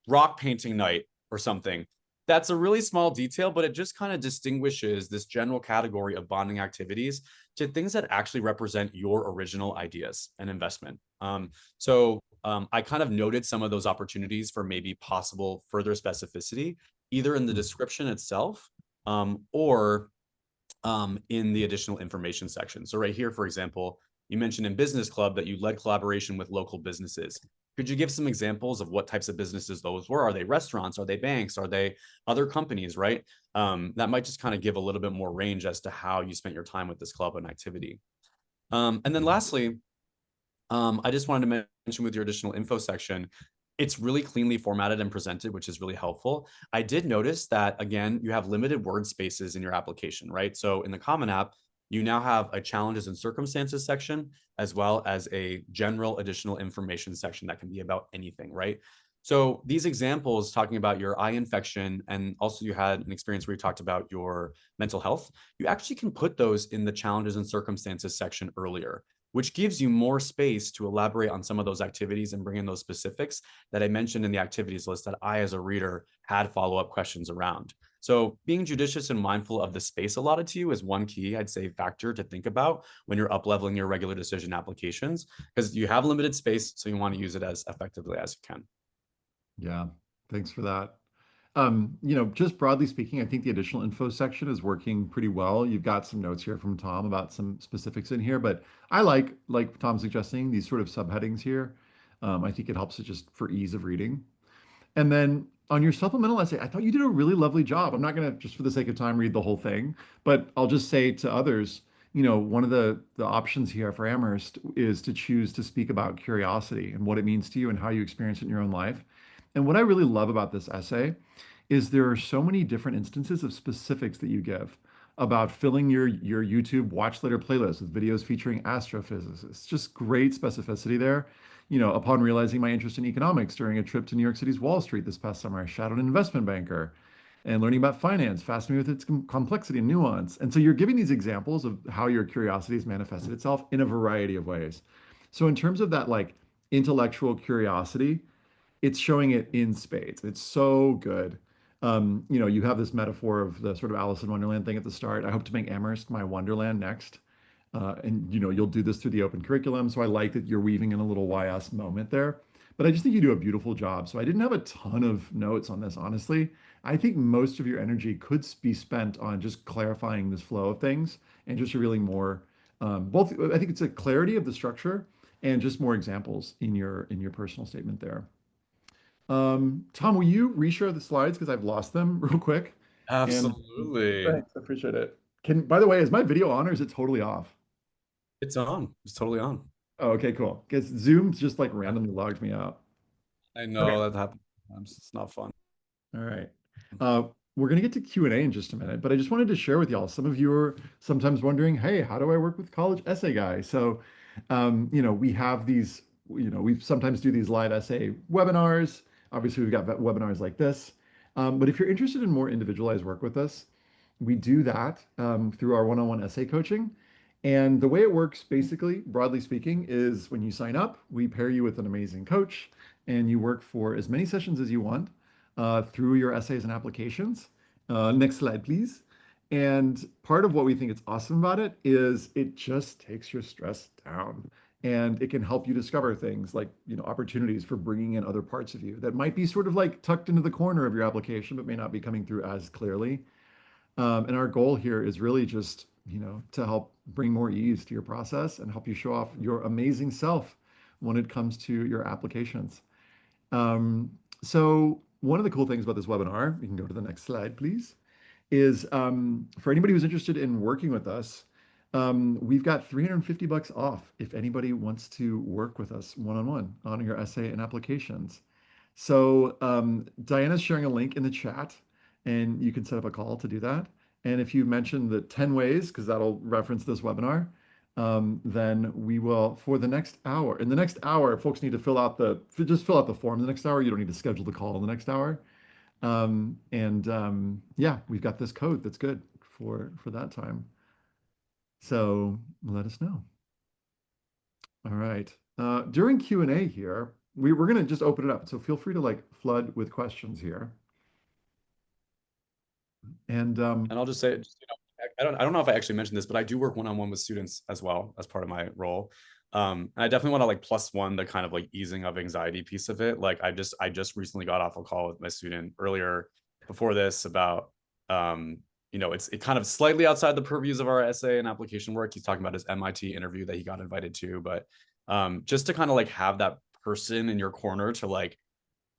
rock painting night or something. That's a really small detail, but it just kind of distinguishes this general category of bonding activities to things that actually represent your original ideas and investment. I kind of noted some of those opportunities for maybe possible further specificity, either in the description itself, or in the additional information section. So right here, for example, you mentioned in Business Club that you led collaboration with local businesses. Could you give some examples of what types of businesses those were? Are they restaurants? Are they banks? Are they other companies, right? That might just kind of give a little bit more range as to how you spent your time with this club and activity. And then lastly, I just wanted to mention with your additional info section, it's really cleanly formatted and presented, which is really helpful. I did notice that, again, you have limited word spaces in your application, right? So in the Common App, you now have a challenges and circumstances section, as well as a general additional information section that can be about anything, right? So these examples talking about your eye infection, and also you had an experience where you talked about your mental health, you actually can put those in the challenges and circumstances section earlier, which gives you more space to elaborate on some of those activities and bring in those specifics that I mentioned in the activities list that I, as a reader, had follow-up questions around. So being judicious and mindful of the space allotted to you is one key, I'd say, factor to think about when you're up-leveling your regular decision applications, because you have limited space, so you want to use it as effectively as you can. Yeah, thanks for that. Just broadly speaking, I think the additional info section is working pretty well. You've got some notes here from Tom about some specifics in here, but I like Tom suggesting, these sort of subheadings here. I think it helps it just for ease of reading. And then on your supplemental essay, I thought you did a really lovely job. I'm not going to, just for the sake of time, read the whole thing, but I'll just say to others, one of the options here for Amherst is to choose to speak about curiosity and what it means to you and how you experience it in your own life. And what I really love about this essay is there are so many different instances of specifics that you give about filling your YouTube watch later playlist with videos featuring astrophysicists. Just great specificity there. Upon realizing my interest in economics during a trip to New York City's Wall Street this past summer, I shadowed an investment banker. And learning about finance fascinated me with its complexity and nuance. And so you're giving these examples of how your curiosity has manifested itself in a variety of ways. So in terms of that like intellectual curiosity, it's showing it in spades. It's so good. You have this metaphor of the sort of Alice in Wonderland thing at the start. I hope to make Amherst my Wonderland next. And you'll do this through the open curriculum. So I like that you're weaving in a little YS moment there. But I just think you do a beautiful job. So I didn't have a ton of notes on this, honestly. I think most of your energy could be spent on just clarifying this flow of things and just revealing more. Both, I think it's a clarity of the structure and just more examples in your personal statement there. Tom, will you reshare the slides because I've lost them real quick? And Absolutely. thanks, I appreciate it. By the way, is my video on or is it totally off? It's on. It's totally on. Oh, okay, cool. Because Zoom's just like randomly logged me out. I Okay. know that happens sometimes. It's not fun. All right. Uh, we're going to get to Q&A in just a minute, but I just wanted to share with y'all. Some of you are sometimes wondering, hey, how do I work with College Essay Guy? So, we have these, we sometimes do these live essay webinars. Obviously, we've got webinars like this. But if you're interested in more individualized work with us, we do that through our one-on-one essay coaching. And the way it works, basically, broadly speaking, is when you sign up, we pair you with an amazing coach, and you work for as many sessions as you want through your essays and applications. Next slide, please. And part of what we think is awesome about it is it just takes your stress down and it can help you discover things like, opportunities for bringing in other parts of you that might be sort of like tucked into the corner of your application, but may not be coming through as clearly. And our goal here is really just, to help bring more ease to your process and help you show off your amazing self when it comes to your applications. Um, so one of the cool things about this webinar, you can go to the next slide, please, is for anybody who's interested in working with us, we've got 350 bucks off if anybody wants to work with us one-on-one on your essay and applications. So Diana's sharing a link in the chat, and you can set up a call to do that. And if you mention the 10 ways, because that'll reference this webinar, then we will, for the next hour, in the next hour, folks need to just fill out the form. The next hour, you don't need to schedule the call in the next hour. Yeah, we've got this code that's good for that time. So let us know. All right. During Q&A here, we're going to just open it up. So feel free to like flood with questions here. And And I'll just say, I don't know if I actually mentioned this, but I do work one-on-one with students as well as part of my role. And I definitely want to like plus one the kind of like easing of anxiety piece of it. Like I just recently got off a call with my student earlier before this about it's kind of slightly outside the purviews of our essay and application work. He's talking about his MIT interview that he got invited to, but just to kind of like have that person in your corner to like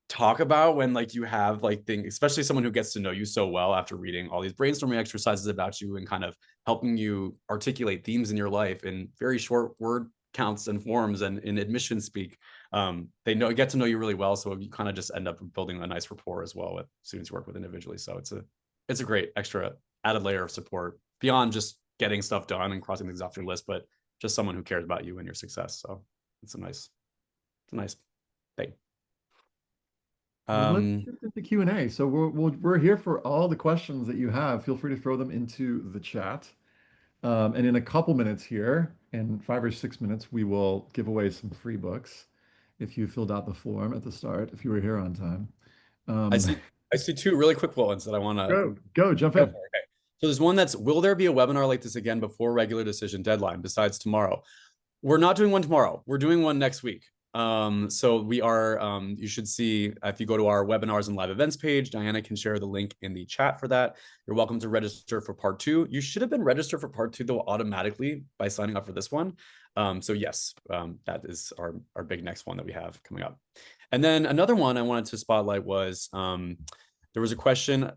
talk about when like you have like things, especially someone who gets to know you so well after reading all these brainstorming exercises about you and kind of helping you articulate themes in your life in very short word counts and forms and in admission speak. They get to know you really well, so you kind of just end up building a nice rapport as well with students you work with individually. So it's a great extra added layer of support beyond just getting stuff done and crossing things off your list, but just someone who cares about you and your success. So it's a nice thing. well, let's Um, shift into Q&A. So we're here for all the questions that you have. Feel free to throw them into the chat. And in a couple minutes here, in 5 or 6 minutes, we will give away some free books if you filled out the form at the start, if you were here on time. I Um, see I see two really quick ones that I want to go, jump go in. for. Okay. So there's one that's, will there be a webinar like this again before regular decision deadline besides tomorrow? We're not doing one tomorrow. We're doing one next week. So we are, you should see if you go to our webinars and live events page, Diana can share the link in the chat for that. You're welcome to register for part 2. You should have been registered for part 2 though automatically by signing up for this one. So yes, that is our big next one that we have coming up. And then another one I wanted to spotlight was, there was a question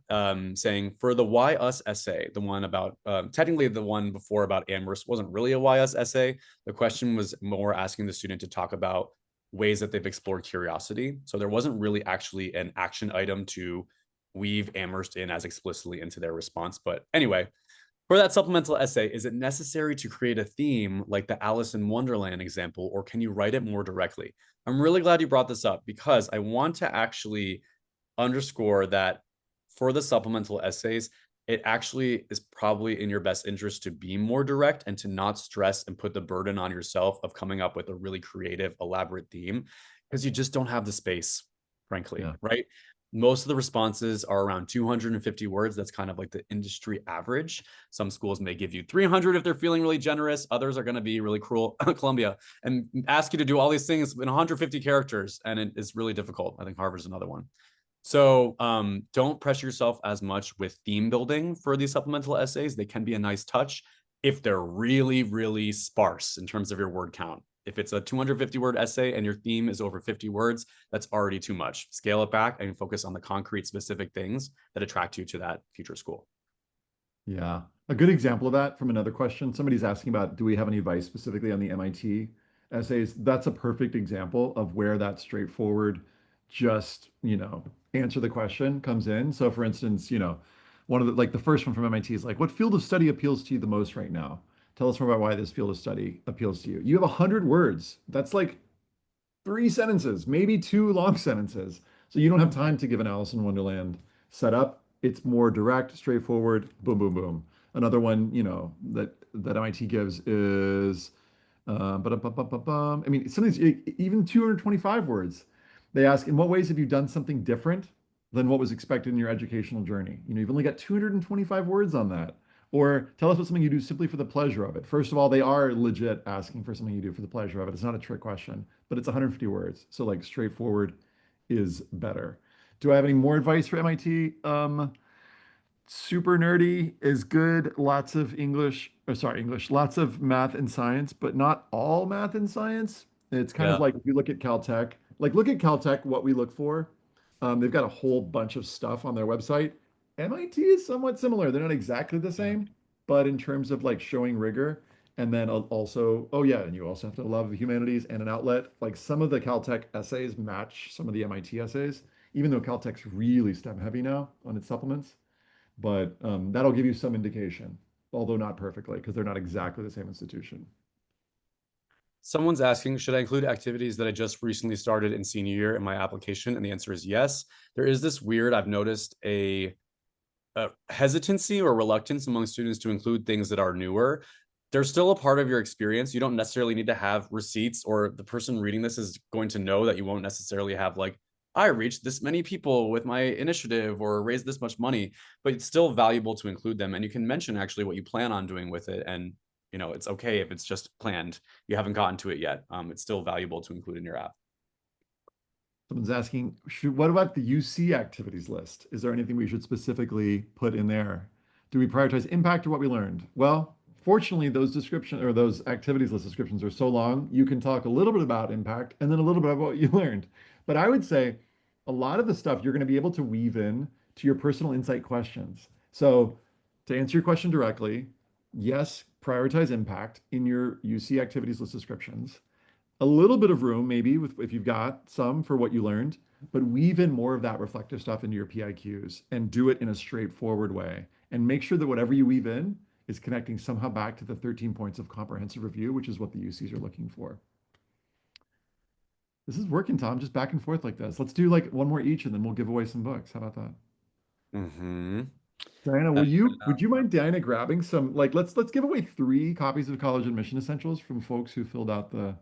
saying for the why us essay, the one about technically the one before about Amherst wasn't really a why us essay. The question was more asking the student to talk about ways that they've explored curiosity. So there wasn't really actually an action item to weave Amherst in as explicitly into their response. But anyway, for that supplemental essay, is it necessary to create a theme like the Alice in Wonderland example, or can you write it more directly? I'm really glad you brought this up because I want to actually underscore that for the supplemental essays, it actually is probably in your best interest to be more direct and to not stress and put the burden on yourself of coming up with a really creative, elaborate theme because you just don't have the space, frankly, Yeah. right? Most of the responses are around 250 words. That's kind of like the industry average. Some schools may give you 300 if they're feeling really generous. Others are going to be really cruel, Columbia, and ask you to do all these things in 150 characters. And it is really difficult. I think Harvard's another one. So don't pressure yourself as much with theme building for these supplemental essays. They can be a nice touch if they're really, really sparse in terms of your word count. If it's a 250 word essay and your theme is over 50 words, that's already too much. Scale it back and focus on the concrete, specific things that attract you to that future school. Yeah. A good example of that from another question. Somebody's asking about, do we have any advice specifically on the MIT essays? That's a perfect example of where that straightforward just, answer the question comes in. So for instance, one of the like the first one from MIT is like, what field of study appeals to you the most right now? Tell us more about why this field of study appeals to you. You have 100 words. That's like three sentences, maybe two long sentences. So you don't have time to give an Alice in Wonderland setup. It's more direct, straightforward, boom, boom, boom. Another one, that MIT gives is I mean, something's even 225 words. They ask, in what ways have you done something different than what was expected in your educational journey? You've only got 225 words on that. Or tell us about something you do simply for the pleasure of it. First of all, they are legit asking for something you do for the pleasure of it. It's not a trick question, but it's 150 words. So like straightforward is better. Do I have any more advice for MIT? Super nerdy is good. Lots of English, or sorry, English, lots of math and science, but not all math and science. It's kind of Yeah. like if you look at Caltech, like look at Caltech, what we look for. They've got a whole bunch of stuff on their website. MIT is somewhat similar. They're not exactly the same, but in terms of like showing rigor, and then also, oh yeah, and you also have to love the humanities and an outlet. Like some of the Caltech essays match some of the MIT essays, even though Caltech's really STEM heavy now on its supplements. But that'll give you some indication, although not perfectly, because they're not exactly the same institution. Someone's asking, should I include activities that I just recently started in senior year in my application? And the answer is yes. There is this weird, I've noticed a hesitancy or reluctance among students to include things that are newer. They're still a part of your experience. You don't necessarily need to have receipts, or the person reading this is going to know that you won't necessarily have like, I reached this many people with my initiative or raised this much money, but it's still valuable to include them. And you can mention actually what you plan on doing with it. And it's okay if it's just planned. You haven't gotten to it yet. It's still valuable to include in your app. Someone's asking, what about the UC activities list? Is there anything we should specifically put in there? Do we prioritize impact or what we learned? Well, fortunately, those description or those activities list descriptions are so long, you can talk a little bit about impact and then a little bit about what you learned. But I would say a lot of the stuff you're going to be able to weave in to your personal insight questions. So to answer your question directly, yes, prioritize impact in your UC activities list descriptions, a little bit of room maybe with if you've got some for what you learned, but weave in more of that reflective stuff into your PIQs and do it in a straightforward way. And make sure that whatever you weave in is connecting somehow back to the 13 points of comprehensive review, which is what the UCs are looking for. This is working, Tom, just back and forth like this. Let's do like one more each and then we'll give away some books. How about that? Mm-hmm. Diana, would you mind Diana grabbing some like let's give away 3 copies of College Admission Essentials from folks who filled out the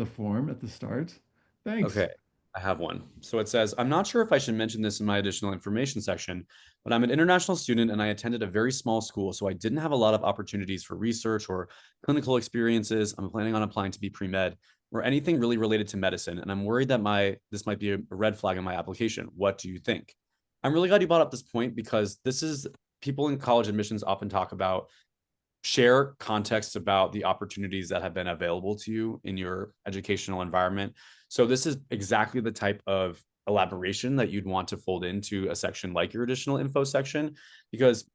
form at the start. Thanks. Okay, I have one. So it says, I'm not sure if I should mention this in my additional information section, but I'm an international student and I attended a very small school, so I didn't have a lot of opportunities for research or clinical experiences. I'm planning on applying to be pre-med or anything really related to medicine, and I'm worried that this might be a red flag in my application. What do you think? I'm really glad you brought up this point because this is people in college admissions often talk about share context about the opportunities that have been available to you in your educational environment. So this is exactly the type of elaboration that you'd want to fold into a section like your additional info section, because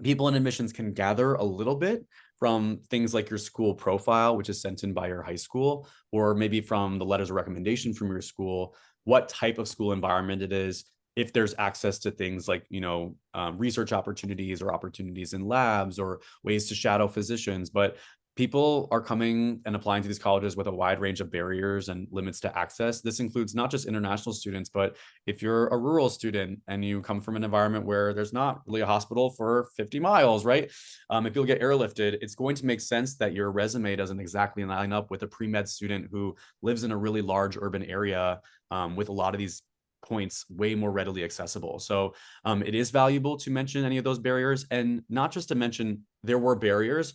people in admissions can gather a little bit from things like your school profile, which is sent in by your high school, or maybe from the letters of recommendation from your school, what type of school environment it is, if there's access to things like research opportunities or opportunities in labs or ways to shadow physicians. But people are coming and applying to these colleges with a wide range of barriers and limits to access. This includes not just international students, but if you're a rural student and you come from an environment where there's not really a hospital for 50 miles, right? If you'll get airlifted, it's going to make sense that your resume doesn't exactly line up with a pre-med student who lives in a really large urban area with a lot of these points way more readily accessible. So it is valuable to mention any of those barriers, and not just to mention there were barriers,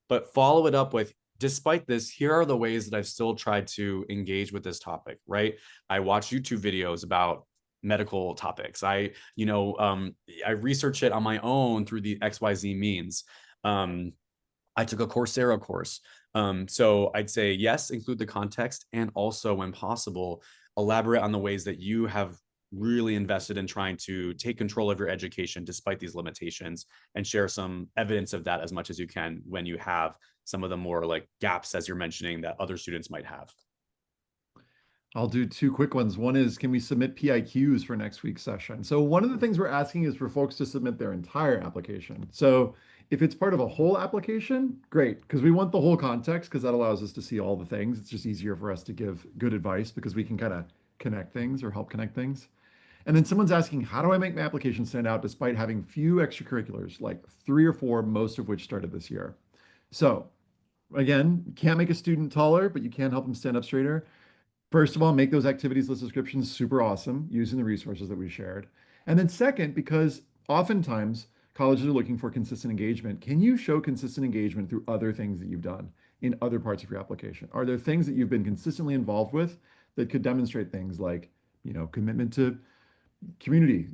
but follow it up with, despite this, here are the ways that I've still tried to engage with this topic, right? I watch YouTube videos about medical topics. I research it on my own through the XYZ means. I took a Coursera course. So I'd say, yes, include the context, and also when possible, elaborate on the ways that you have really invested in trying to take control of your education despite these limitations, and share some evidence of that as much as you can when you have some of the more like gaps, as you're mentioning, that other students might have. I'll do two quick ones. One is, can we submit PIQs for next week's session? So one of the things we're asking is for folks to submit their entire application. So if it's part of a whole application, great, because we want the whole context, because that allows us to see all the things. It's just easier for us to give good advice because we can kind of connect things or help connect things. And then someone's asking, how do I make my application stand out despite having few extracurriculars, like three or four, most of which started this year? So again, you can't make a student taller, but you can help them stand up straighter. First of all, make those activities list descriptions super awesome using the resources that we shared. And then second, because oftentimes colleges are looking for consistent engagement, can you show consistent engagement through other things that you've done in other parts of your application? Are there things that you've been consistently involved with that could demonstrate things like, commitment to community,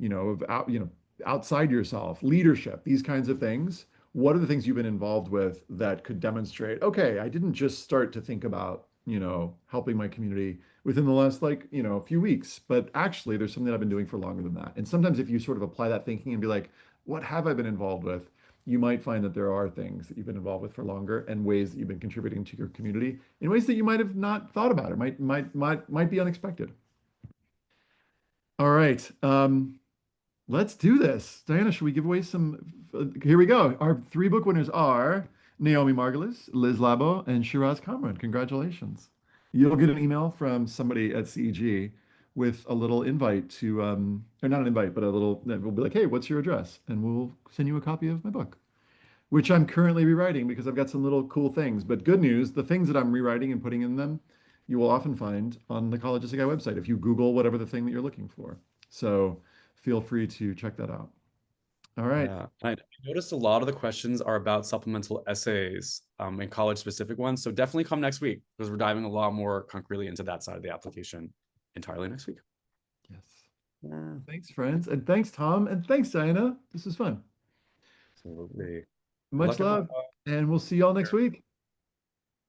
outside yourself, leadership, these kinds of things? What are the things you've been involved with that could demonstrate, okay, I didn't just start to think about, helping my community within the last few weeks, but actually there's something I've been doing for longer than that. And sometimes if you sort of apply that thinking and be like, what have I been involved with? You might find that there are things that you've been involved with for longer and ways that you've been contributing to your community in ways that you might have not thought about. It might be unexpected. All right. Let's do this. Diana, should we give away some? Here we go. Our three book winners are Naomi Margulis, Liz Labo, and Shiraz Kamran. Congratulations. You'll get an email from somebody at CEG with a little invite to, or not an invite, but a little, that will be like, hey, what's your address? And we'll send you a copy of my book, which I'm currently rewriting because I've got some little cool things. But good news, the things that I'm rewriting and putting in them, you will often find on the College of Guy website if you Google whatever the thing that you're looking for. So feel free to check that out. All right. Yeah, I noticed a lot of the questions are about supplemental essays, and college specific ones. So definitely come next week because we're diving a lot more concretely into that side of the application entirely next week. Yes. Yeah, Thanks, friends. And thanks, Tom. And thanks, Diana. This was fun. absolutely. Good Much luck, everyone. love. And we'll see y'all next week.